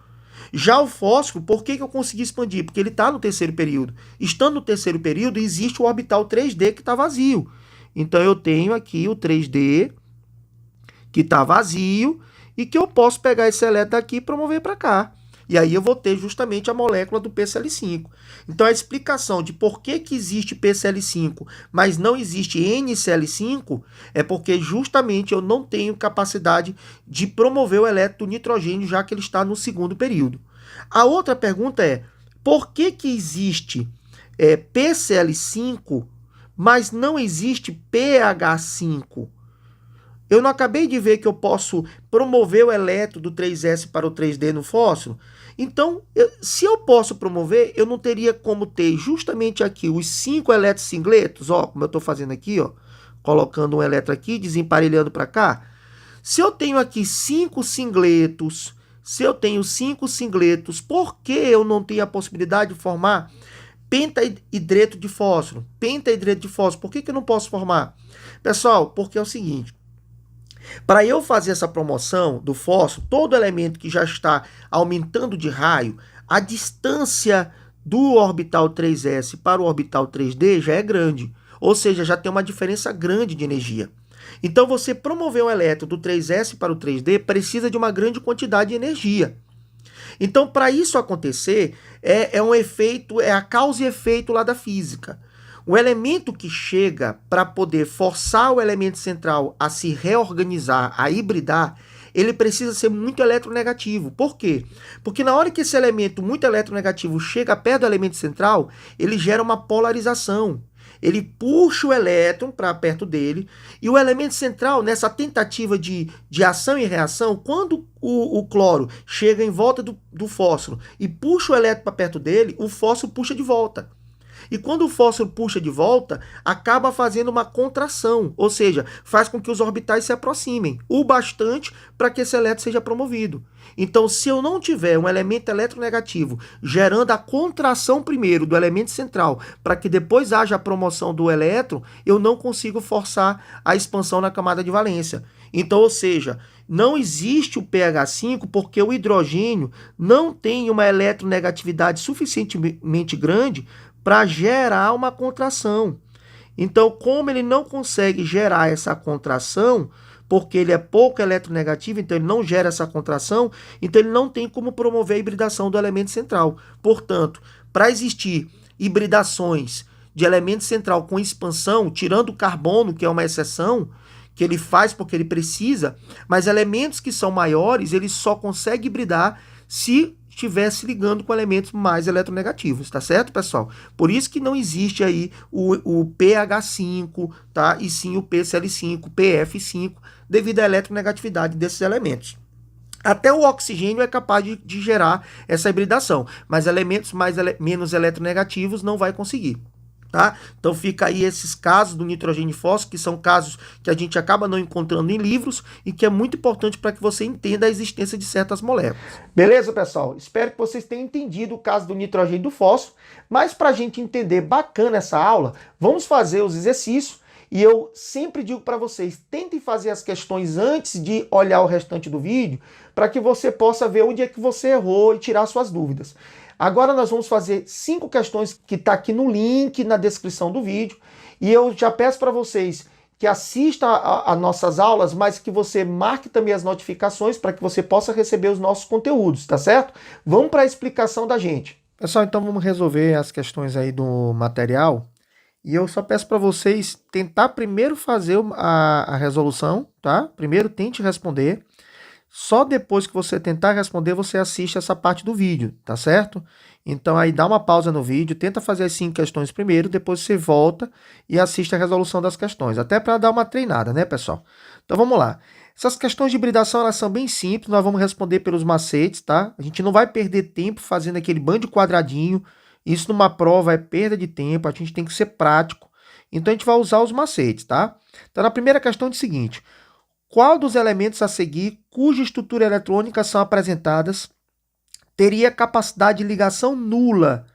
Já o fósforo, por que eu consegui expandir? Porque ele está no terceiro período. Estando no terceiro período, existe o orbital 3D que está vazio. Então eu tenho aqui o 3D que está vazio e que eu posso pegar esse elétron daqui e promover para cá. E aí eu vou ter justamente a molécula do PCl5. Então a explicação de por que existe PCl5, mas não existe NCl5, é porque justamente eu não tenho capacidade de promover o elétron do nitrogênio, já que ele está no segundo período. A outra pergunta é, por que existe PCl5, mas não existe pH5? Eu não acabei de ver que eu posso promover o elétron do 3s para o 3d no fósforo? Então, se eu posso promover, eu não teria como ter justamente aqui os 5 elétrons singletos, ó, como eu estou fazendo aqui, ó, colocando um elétron aqui, desemparelhando para cá. Se eu tenho aqui 5 singletos, por que eu não tenho a possibilidade de formar pentaidreto de fósforo? Por que eu não posso formar? Pessoal, porque é o seguinte, para eu fazer essa promoção do fósforo, todo elemento que já está aumentando de raio, a distância do orbital 3s para o orbital 3d já é grande. Ou seja, já tem uma diferença grande de energia. Então, você promover um elétron do 3s para o 3d precisa de uma grande quantidade de energia. Então, para isso acontecer, é um efeito, é a causa e efeito lá da física. O elemento que chega para poder forçar o elemento central a se reorganizar, a hibridar, ele precisa ser muito eletronegativo. Por quê? Porque na hora que esse elemento muito eletronegativo chega perto do elemento central, ele gera uma polarização. Ele puxa o elétron para perto dele, e o elemento central, nessa tentativa de ação e reação, quando o cloro chega em volta do fósforo e puxa o elétron para perto dele, o fósforo puxa de volta. E quando o fósforo puxa de volta, acaba fazendo uma contração, ou seja, faz com que os orbitais se aproximem o bastante para que esse elétron seja promovido. Então, se eu não tiver um elemento eletronegativo gerando a contração primeiro do elemento central para que depois haja a promoção do elétron, eu não consigo forçar a expansão na camada de valência. Então, ou seja, não existe o pH5 porque o hidrogênio não tem uma eletronegatividade suficientemente grande para gerar uma contração. Então, como ele não consegue gerar essa contração, porque ele é pouco eletronegativo, então ele não gera essa contração, então ele não tem como promover a hibridação do elemento central. Portanto, para existir hibridações de elemento central com expansão, tirando o carbono, que é uma exceção, que ele faz porque ele precisa, mas elementos que são maiores, ele só consegue hibridar se estivesse ligando com elementos mais eletronegativos, tá certo, pessoal? Por isso que não existe aí o pH5, tá? E sim o PCl5, PF5, devido à eletronegatividade desses elementos. Até o oxigênio é capaz de gerar essa hibridação, mas elementos menos eletronegativos não vai conseguir. Tá? Então fica aí esses casos do nitrogênio e fósforo, que são casos que a gente acaba não encontrando em livros e que é muito importante para que você entenda a existência de certas moléculas. Beleza, pessoal? Espero que vocês tenham entendido o caso do nitrogênio e do fósforo, mas para a gente entender bacana essa aula, vamos fazer os exercícios e eu sempre digo para vocês, tentem fazer as questões antes de olhar o restante do vídeo, para que você possa ver onde é que você errou e tirar suas dúvidas. Agora nós vamos fazer 5 questões que está aqui no link na descrição do vídeo. E eu já peço para vocês que assista a nossas aulas, mas que você marque também as notificações para que você possa receber os nossos conteúdos, tá certo? Vamos para a explicação da gente. Pessoal, então vamos resolver as questões aí do material. E eu só peço para vocês tentar primeiro fazer a resolução, tá? Primeiro tente responder. Só depois que você tentar responder, você assiste essa parte do vídeo, tá certo? Então aí dá uma pausa no vídeo, tenta fazer as 5 questões primeiro, depois você volta e assiste a resolução das questões, até para dar uma treinada, né, pessoal? Então vamos lá. Essas questões de hibridação, elas são bem simples, nós vamos responder pelos macetes, tá? A gente não vai perder tempo fazendo aquele bando de quadradinho, isso numa prova é perda de tempo, a gente tem que ser prático. Então a gente vai usar os macetes, tá? Então na primeira questão é o seguinte: qual dos elementos a seguir, cuja estrutura eletrônica são apresentadas, teria capacidade de ligação nula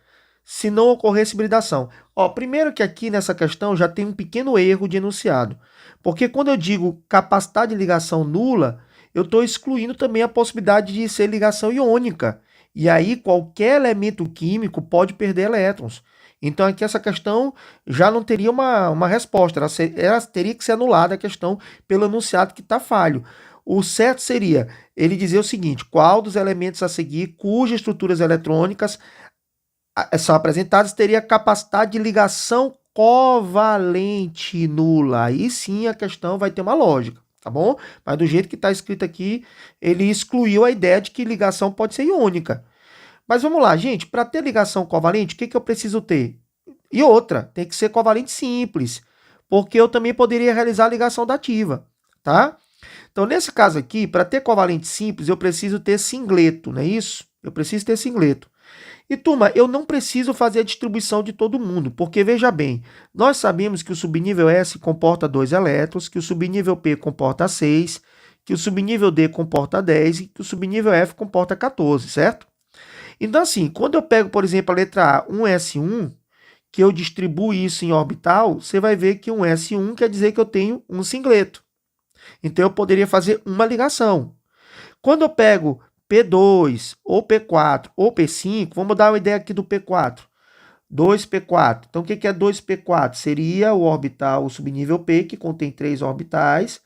se não ocorresse hibridação? Ó, primeiro que aqui nessa questão já tem um pequeno erro de enunciado, porque quando eu digo capacidade de ligação nula, eu estou excluindo também a possibilidade de ser ligação iônica. E aí qualquer elemento químico pode perder elétrons. Então aqui essa questão já não teria uma resposta, ela teria que ser anulada a questão pelo enunciado que está falho. O certo seria ele dizer o seguinte: qual dos elementos a seguir, cujas estruturas eletrônicas são apresentadas, teria capacidade de ligação covalente nula. Aí sim a questão vai ter uma lógica, tá bom? Mas do jeito que está escrito aqui, ele excluiu a ideia de que ligação pode ser iônica. Mas vamos lá, gente, para ter ligação covalente, o que eu preciso ter? E outra, tem que ser covalente simples, porque eu também poderia realizar a ligação dativa, tá? Então, nesse caso aqui, para ter covalente simples, eu preciso ter singleto, não é isso? Eu preciso ter singleto. E, turma, eu não preciso fazer a distribuição de todo mundo, porque, veja bem, nós sabemos que o subnível S comporta 2 elétrons, que o subnível P comporta 6, que o subnível D comporta 10 e que o subnível F comporta 14, certo? Então, assim, quando eu pego, por exemplo, a letra A, um S1, que eu distribuo isso em orbital, você vai ver que um S1 quer dizer que eu tenho um singleto. Então, eu poderia fazer uma ligação. Quando eu pego P2, ou P4, ou P5, vamos dar uma ideia aqui do P4. 2P4. Então, o que é 2P4? Seria o orbital, o subnível P, que contém 3 orbitais.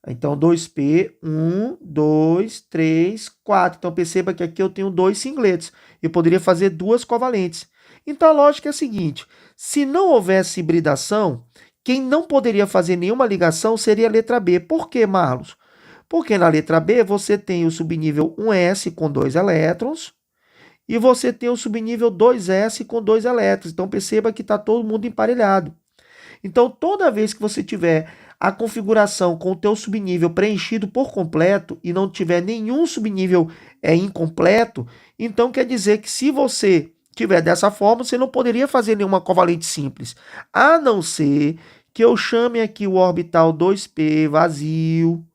Então, 2P, 1, 2, 3, 4. Então, perceba que aqui eu tenho 2 singletos. Eu poderia fazer 2 covalentes. Então, a lógica é a seguinte: se não houvesse hibridação, quem não poderia fazer nenhuma ligação seria a letra B. Por quê, Marlos? Porque na letra B você tem o subnível 1s com 2 elétrons e você tem o subnível 2s com 2 elétrons. Então perceba que está todo mundo emparelhado. Então toda vez que você tiver a configuração com o teu subnível preenchido por completo e não tiver nenhum subnível incompleto, então quer dizer que se você tiver dessa forma, você não poderia fazer nenhuma covalente simples, a não ser que eu chame aqui o orbital 2p vazio,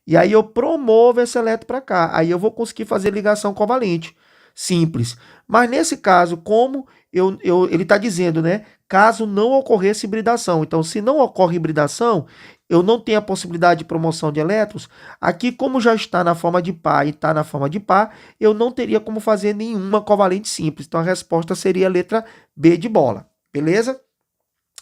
e aí eu promovo esse elétron para cá. Aí eu vou conseguir fazer ligação covalente. Simples. Mas nesse caso, como ele está dizendo, né? Caso não ocorresse hibridação. Então, se não ocorre hibridação, eu não tenho a possibilidade de promoção de elétrons. Aqui, como já está na forma de par e está na forma de par, eu não teria como fazer nenhuma covalente simples. Então, a resposta seria a letra B de bola. Beleza?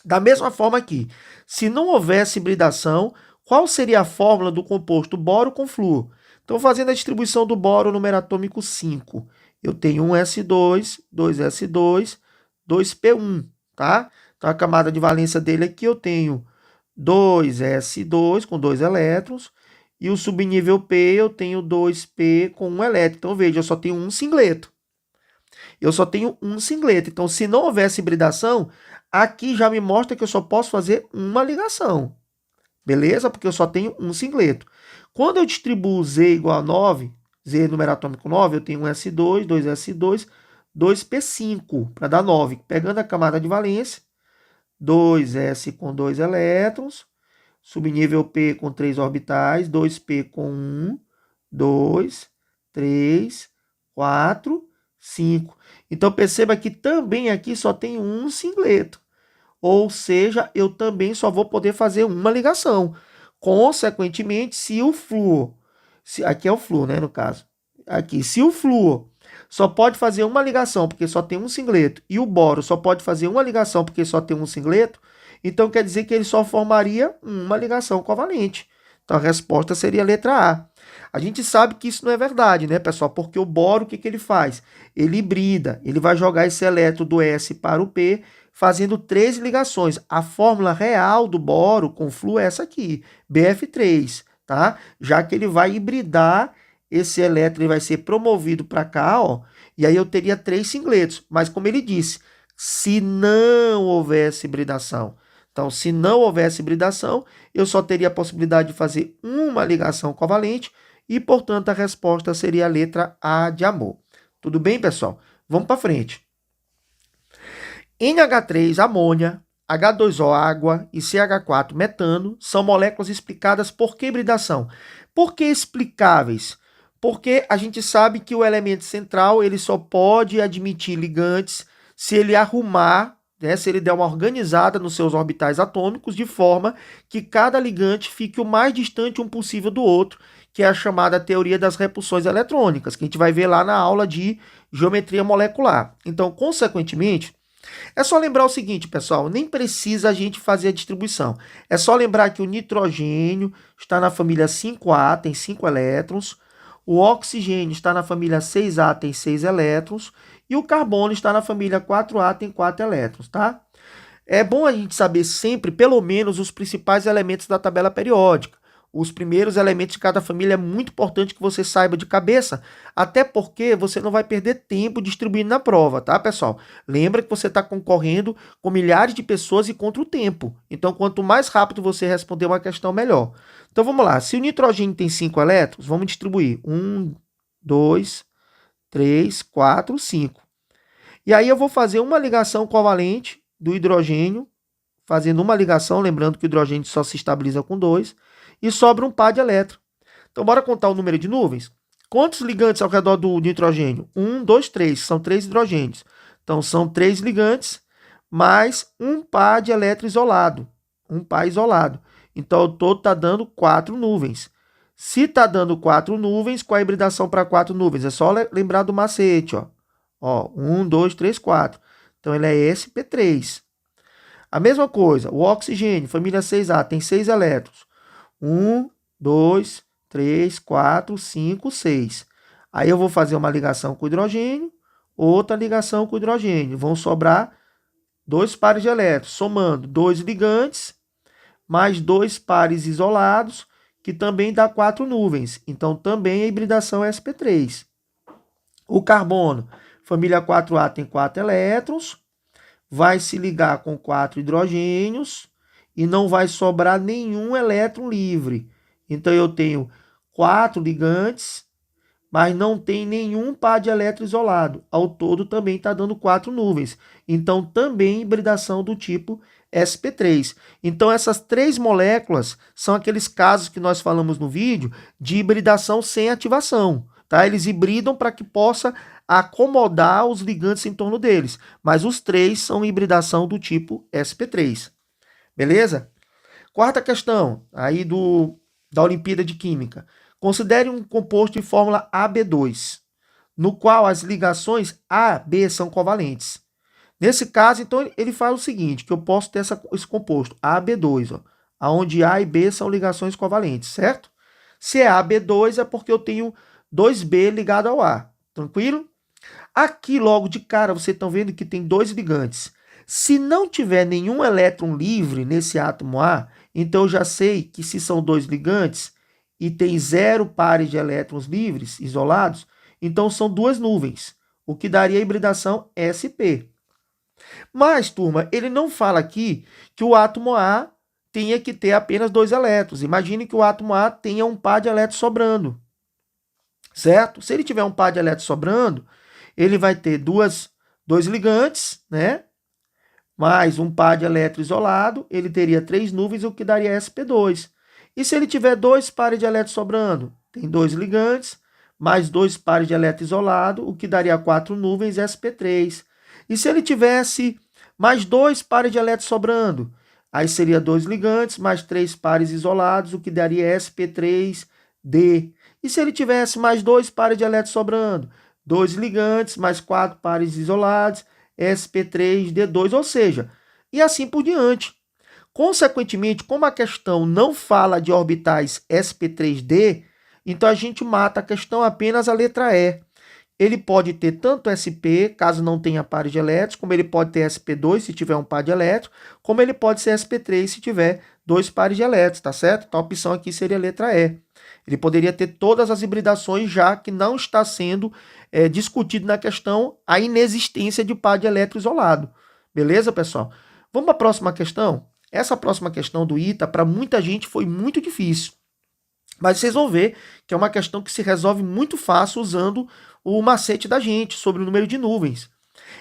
Da mesma forma aqui, se não houvesse hibridação, qual seria a fórmula do composto boro com flúor? Então, fazendo a distribuição do boro número atômico 5, eu tenho 1s2, 2s2, 2p1, tá? Então, a camada de valência dele aqui eu tenho 2s2 com 2 elétrons, e o subnível P eu tenho 2p com 1 elétron. Então, veja, eu só tenho um singleto. Então, se não houvesse hibridação, aqui já me mostra que eu só posso fazer uma ligação. Beleza? Porque eu só tenho um singleto. Quando eu distribuo Z igual a 9, Z número atômico 9, eu tenho 1s2, 2s2, 2p5, para dar 9. Pegando a camada de valência, 2s com 2 elétrons, subnível P com 3 orbitais, 2p com 1, 2, 3, 4, 5. Então, perceba que também aqui só tem um singleto. Ou seja, eu também só vou poder fazer uma ligação. Consequentemente, se o flúor, aqui é o flúor, né, no caso. Aqui, se o flúor só pode fazer uma ligação porque só tem um singleto e o boro só pode fazer uma ligação porque só tem um singleto, então quer dizer que ele só formaria uma ligação covalente. Então a resposta seria a letra A. A gente sabe que isso não é verdade, né, pessoal? Porque o boro, o que ele faz? Ele hibrida, ele vai jogar esse elétron do S para o P, fazendo 3 ligações. A fórmula real do boro com flúor é essa aqui, BF3, tá? Já que ele vai hibridar, esse elétron ele vai ser promovido para cá, ó, e aí eu teria 3 singletos. Mas como ele disse, se não houvesse hibridação. Então, se não houvesse hibridação, eu só teria a possibilidade de fazer uma ligação covalente e, portanto, a resposta seria a letra A de amor. Tudo bem, pessoal? Vamos para frente. NH3, amônia, H2O, água, e CH4, metano, são moléculas explicadas por que hibridação? Por que explicáveis? Porque a gente sabe que o elemento central ele só pode admitir ligantes se ele arrumar, né, se ele der uma organizada nos seus orbitais atômicos, de forma que cada ligante fique o mais distante um possível do outro, que é a chamada teoria das repulsões eletrônicas, que a gente vai ver lá na aula de geometria molecular. Então, consequentemente, é só lembrar o seguinte, pessoal, nem precisa a gente fazer a distribuição. É só lembrar que o nitrogênio está na família 5A, tem 5 elétrons, o oxigênio está na família 6A, tem 6 elétrons, e o carbono está na família 4A, tem 4 elétrons, tá? É bom a gente saber sempre, pelo menos, os principais elementos da tabela periódica. Os primeiros elementos de cada família é muito importante que você saiba de cabeça, até porque você não vai perder tempo distribuindo na prova, tá, pessoal? Lembra que você está concorrendo com milhares de pessoas e contra o tempo. Então, quanto mais rápido você responder uma questão, melhor. Então, vamos lá. Se o nitrogênio tem 5 elétrons, vamos distribuir. 1, 2, 3, 4, 5. E aí eu vou fazer uma ligação covalente do hidrogênio, fazendo uma ligação, lembrando que o hidrogênio só se estabiliza com 2, e sobra um par de elétrons. Então, bora contar o número de nuvens? Quantos ligantes ao redor do nitrogênio? 1, 2, 3. São 3 hidrogênios. Então, são 3 ligantes mais um par de elétron isolado. Um par isolado. Então, o todo está dando 4 nuvens. Se está dando 4 nuvens, qual a hibridação para 4 nuvens? É só lembrar do macete. Ó, 1, 2, 3, 4. Então, ele é sp3. A mesma coisa, o oxigênio, família 6A, tem 6 elétrons. 1, 2, 3, 4, 5, 6. Aí eu vou fazer uma ligação com o hidrogênio, outra ligação com o hidrogênio. Vão sobrar 2 pares de elétrons, somando 2 ligantes, mais 2 pares isolados, que também dá 4 nuvens. Então, também a hibridação é sp3. O carbono, família 4A, tem 4 elétrons, vai se ligar com 4 hidrogênios, e não vai sobrar nenhum elétron livre. Então, eu tenho 4 ligantes, mas não tem nenhum par de elétron isolado. Ao todo, também está dando 4 nuvens. Então, também hibridação do tipo sp3. Então, essas 3 moléculas são aqueles casos que nós falamos no vídeo de hibridação sem ativação. Tá? Eles hibridam para que possa acomodar os ligantes em torno deles. Mas os 3 são hibridação do tipo sp3. Beleza? Quarta questão, aí da Olimpíada de Química. Considere um composto de fórmula AB2, no qual as ligações A, B são covalentes. Nesse caso, então, ele fala o seguinte, que eu posso ter esse composto, AB2, ó, onde A e B são ligações covalentes, certo? Se é AB2, é porque eu tenho 2B ligado ao A, tranquilo? Aqui, logo de cara, vocês estão vendo que tem 2 ligantes. Se não tiver nenhum elétron livre nesse átomo A, então eu já sei que se são 2 ligantes e tem 0 pares de elétrons livres, isolados, então são 2 nuvens, o que daria a hibridação sp. Mas, turma, ele não fala aqui que o átomo A tenha que ter apenas 2 elétrons. Imagine que o átomo A tenha um par de elétrons sobrando, certo? Se ele tiver um par de elétrons sobrando, ele vai ter 2 ligantes, né? Mais um par de elétron isolado, ele teria 3 nuvens, o que daria sp2. E se ele tiver 2 pares de elétrons sobrando, tem 2 ligantes, mais 2 pares de elétron isolado, o que daria 4 nuvens, sp3. E se ele tivesse mais 2 pares de elétrons sobrando, aí seria 2 ligantes, mais 3 pares isolados, o que daria sp3d. E se ele tivesse mais 2 pares de elétrons sobrando, 2 ligantes, mais 4 pares isolados, sp3d2, ou seja, e assim por diante. Consequentemente, como a questão não fala de orbitais sp3d, então a gente mata a questão apenas a letra E. Ele pode ter tanto sp, caso não tenha pares de elétrons, como ele pode ter sp2 se tiver um par de elétrons, como ele pode ser sp3 se tiver 2 pares de elétrons, tá certo? Então a opção aqui seria a letra E. Ele poderia ter todas as hibridações, já que não está sendo discutido na questão a inexistência de par de elétron isolado. Beleza, pessoal? Vamos para a próxima questão? Essa próxima questão do ITA, para muita gente, foi muito difícil. Mas vocês vão ver que é uma questão que se resolve muito fácil usando o macete da gente sobre o número de nuvens.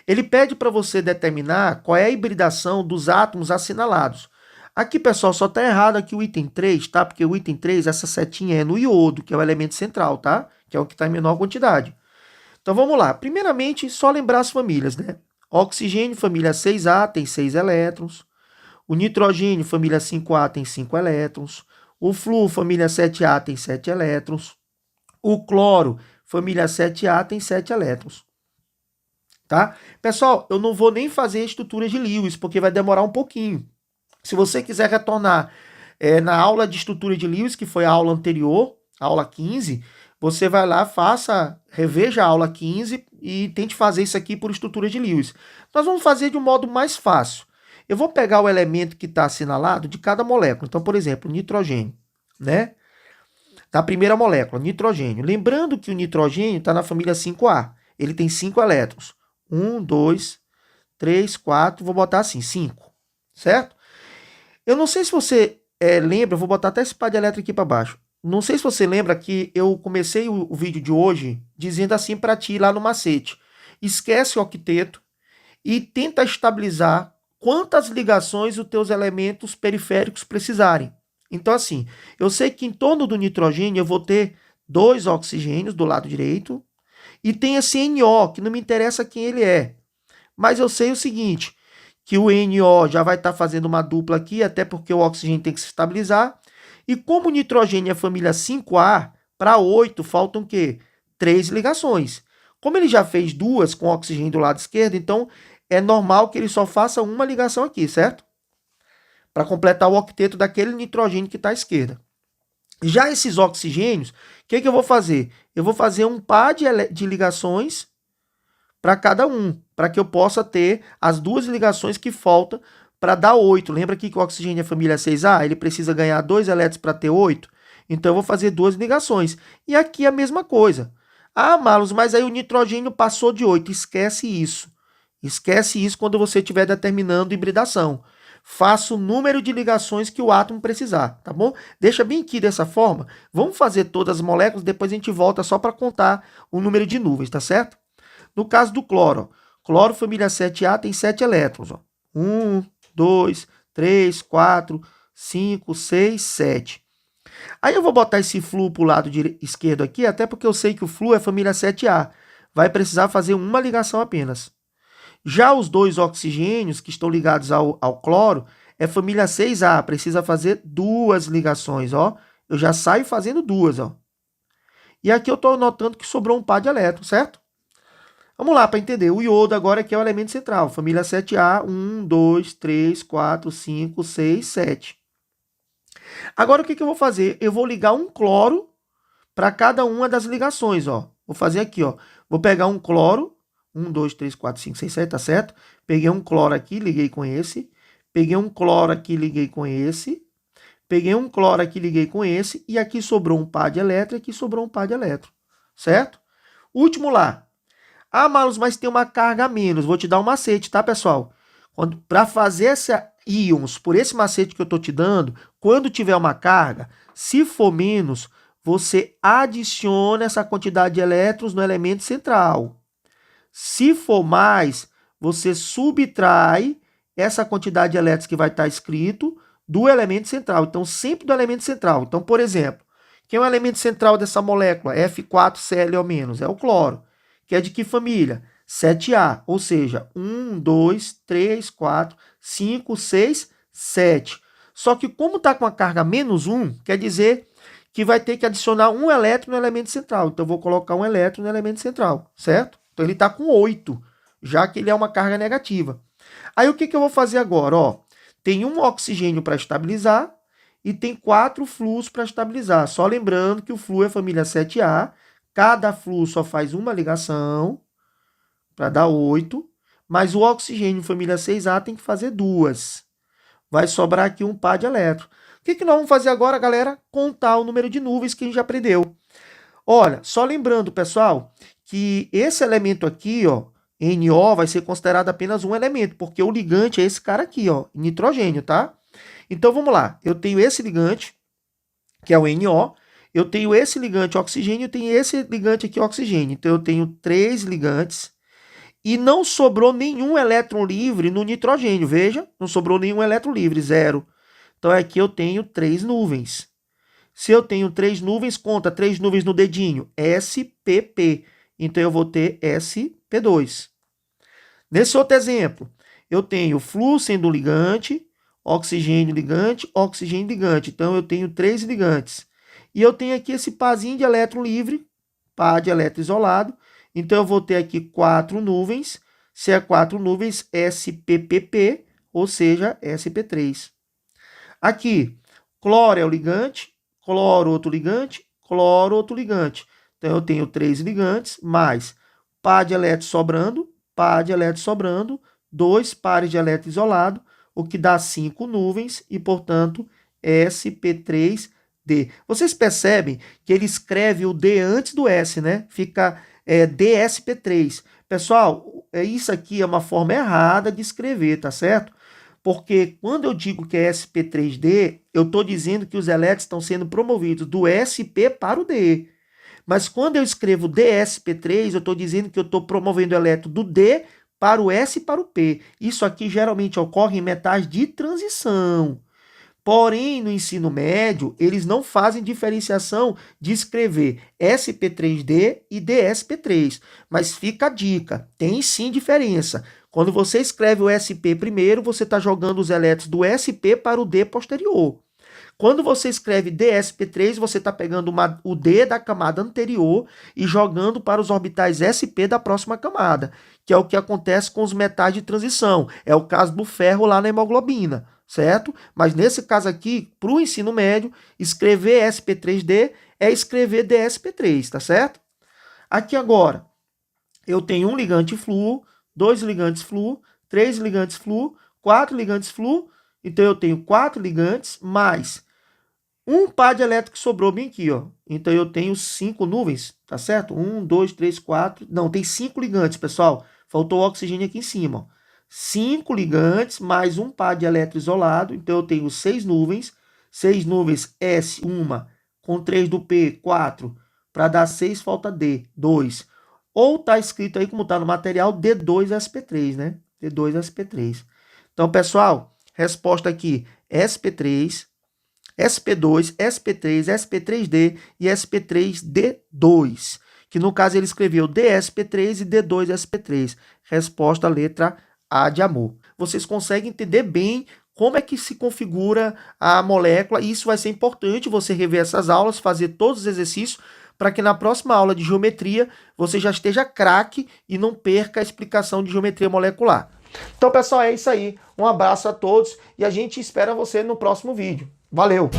Ele pede para você determinar qual é a hibridação dos átomos assinalados. Aqui, pessoal, só está errado aqui o item 3, tá? Porque o item 3, essa setinha é no iodo, que é o elemento central, tá? Que é o que está em menor quantidade. Então vamos lá. Primeiramente, só lembrar as famílias, né? Oxigênio, família 6A, tem 6 elétrons. O nitrogênio, família 5A, tem 5 elétrons. O flúor, família 7A, tem 7 elétrons. O cloro, família 7A, tem 7 elétrons. Tá? Pessoal, eu não vou nem fazer a estrutura de Lewis, porque vai demorar um pouquinho. Se você quiser retornar na aula de estrutura de Lewis, que foi a aula anterior, a aula 15, você vai lá, reveja a aula 15 e tente fazer isso aqui por estrutura de Lewis. Nós vamos fazer de um modo mais fácil. Eu vou pegar o elemento que está assinalado de cada molécula. Então, por exemplo, nitrogênio, né? Da primeira molécula, nitrogênio. Lembrando que o nitrogênio está na família 5A. Ele tem 5 elétrons. 1, 2, 3, 4, vou botar assim, 5, certo? Eu não sei se você lembra, vou botar até esse par de elétron aqui para baixo. Não sei se você lembra que eu comecei o vídeo de hoje dizendo assim para ti lá no macete. Esquece o octeto e tenta estabilizar quantas ligações os teus elementos periféricos precisarem. Então assim, eu sei que em torno do nitrogênio eu vou ter 2 oxigênios do lado direito e tem esse NO, que não me interessa quem ele é. Mas eu sei o seguinte, que o NO já vai estar fazendo uma dupla aqui, até porque o oxigênio tem que se estabilizar. E como o nitrogênio é família 5A, para 8 faltam o quê? 3 ligações. Como ele já fez 2 com o oxigênio do lado esquerdo, então é normal que ele só faça uma ligação aqui, certo? Para completar o octeto daquele nitrogênio que está à esquerda. Já esses oxigênios, o que eu vou fazer? Eu vou fazer um par de ligações para cada um, para que eu possa ter as 2 ligações que faltam para dar 8. Lembra aqui que o oxigênio é família 6A? Ele precisa ganhar 2 elétrons para ter 8? Então eu vou fazer 2 ligações. E aqui a mesma coisa. Ah, Marlos, mas aí o nitrogênio passou de 8. Esquece isso. Esquece isso quando você estiver determinando hibridação. Faça o número de ligações que o átomo precisar, tá bom? Deixa bem aqui dessa forma. Vamos fazer todas as moléculas, depois a gente volta só para contar o número de nuvens, tá certo? No caso do cloro, cloro família 7A tem 7 elétrons. 1, 2, 3, 4, 5, 6, 7. Aí eu vou botar esse flúor para o lado esquerdo aqui, até porque eu sei que o flúor é família 7A. Vai precisar fazer uma ligação apenas. Já os 2 oxigênios que estão ligados ao cloro é família 6A. Precisa fazer 2 ligações. Ó. Eu já saio fazendo 2. Ó. E aqui eu estou notando que sobrou um par de elétrons, certo? Vamos lá para entender. O iodo agora aqui é o elemento central. Família 7A, 1, 2, 3, 4, 5, 6, 7. Agora o que eu vou fazer? Eu vou ligar um cloro para cada uma das ligações. Ó. Vou fazer aqui. Ó. Vou pegar um cloro. 1, 2, 3, 4, 5, 6, 7, tá certo? Peguei um cloro aqui, liguei com esse. Peguei um cloro aqui, liguei com esse. Peguei um cloro aqui, liguei com esse. E aqui sobrou um par de elétron e aqui sobrou um par de elétron. Certo? Último lá. Ah, Marlos, mas tem uma carga a menos. Vou te dar um macete, tá, pessoal? Para fazer essa íons por esse macete que eu estou te dando, quando tiver uma carga, se for menos, você adiciona essa quantidade de elétrons no elemento central. Se for mais, você subtrai essa quantidade de elétrons que vai estar escrito do elemento central. Então, sempre do elemento central. Então, por exemplo, quem é o elemento central dessa molécula? F4Cl-, é o cloro. Que é de que família? 7A, ou seja, 1, 2, 3, 4, 5, 6, 7. Só que como está com a carga menos 1, quer dizer que vai ter que adicionar um elétron no elemento central. Então, eu vou colocar um elétron no elemento central, certo? Então, ele está com 8, já que ele é uma carga negativa. Aí, o que eu vou fazer agora? Ó, tem um oxigênio para estabilizar e tem 4 flúors para estabilizar. Só lembrando que o flúor é família 7A, cada flúor só faz uma ligação, para dar 8, mas o oxigênio família 6A tem que fazer 2. Vai sobrar aqui um par de elétrons. O que nós vamos fazer agora, galera? Contar o número de nuvens que a gente já aprendeu. Olha, só lembrando, pessoal, que esse elemento aqui, ó, NO, vai ser considerado apenas um elemento, porque o ligante é esse cara aqui, ó, nitrogênio, tá? Então, vamos lá. Eu tenho esse ligante, que é o NO. Eu tenho esse ligante oxigênio, eu tenho esse ligante aqui oxigênio. Então, eu tenho 3 ligantes. E não sobrou nenhum elétron livre no nitrogênio, veja, não sobrou nenhum elétron livre, 0. Então aqui eu tenho 3 nuvens. Se eu tenho 3 nuvens, conta 3 nuvens no dedinho, spp. Então eu vou ter sp2. Nesse outro exemplo, eu tenho flúor sendo ligante, oxigênio ligante, oxigênio ligante. Então eu tenho 3 ligantes. E eu tenho aqui esse parzinho de elétron livre, par de elétron isolado. Então eu vou ter aqui 4 nuvens. Se é 4 nuvens, sppp, ou seja, sp3. Aqui, cloro é o ligante, cloro outro ligante, cloro outro ligante. Então eu tenho 3 ligantes, mais par de elétrons sobrando, par de elétrons sobrando, 2 pares de elétron isolado, o que dá 5 nuvens e, portanto, sp3d. Vocês percebem que ele escreve o D antes do S, né? Fica dsp3. Pessoal, isso aqui é uma forma errada de escrever, tá certo? Porque quando eu digo que é sp3d, eu estou dizendo que os elétrons estão sendo promovidos do sp para o D. Mas quando eu escrevo dsp3, eu estou dizendo que eu estou promovendo o elétron do D para o S e para o P. Isso aqui geralmente ocorre em metais de transição. Porém, no ensino médio, eles não fazem diferenciação de escrever sp3d e dsp3. Mas fica a dica, tem sim diferença. Quando você escreve o SP primeiro, você está jogando os elétrons do SP para o D posterior. Quando você escreve dsp3, você está pegando o D da camada anterior e jogando para os orbitais SP da próxima camada, que é o que acontece com os metais de transição. É o caso do ferro lá na hemoglobina, certo? Mas nesse caso aqui, para o ensino médio, escrever sp3d é escrever dsp3, tá certo? Aqui agora, eu tenho um ligante flúor, 2 ligantes flúor, 3 ligantes flúor, 4 ligantes flúor. Então eu tenho 4 ligantes mais um par de elétron que sobrou bem aqui, ó. Então eu tenho 5 nuvens, tá certo? 1, 2, 3, 4. Não, tem 5 ligantes, pessoal. Faltou o oxigênio aqui em cima, ó. 5 ligantes mais um par de elétron isolado. Então eu tenho 6 nuvens. 6 nuvens S, 1, com 3 do P, 4. Para dar 6, falta D, 2. Ou tá escrito aí, como tá no material, D2SP3, né? D2SP3. Então, pessoal, resposta aqui, SP3, SP2, SP3, SP3D e SP3D2. Que no caso ele escreveu DSP3 e D2SP3. Resposta letra A de amor. Vocês conseguem entender bem como é que se configura a molécula, e isso vai ser importante você rever essas aulas, fazer todos os exercícios, para que na próxima aula de geometria você já esteja craque e não perca a explicação de geometria molecular. Então, pessoal, é isso aí. Um abraço a todos e a gente espera você no próximo vídeo. Valeu!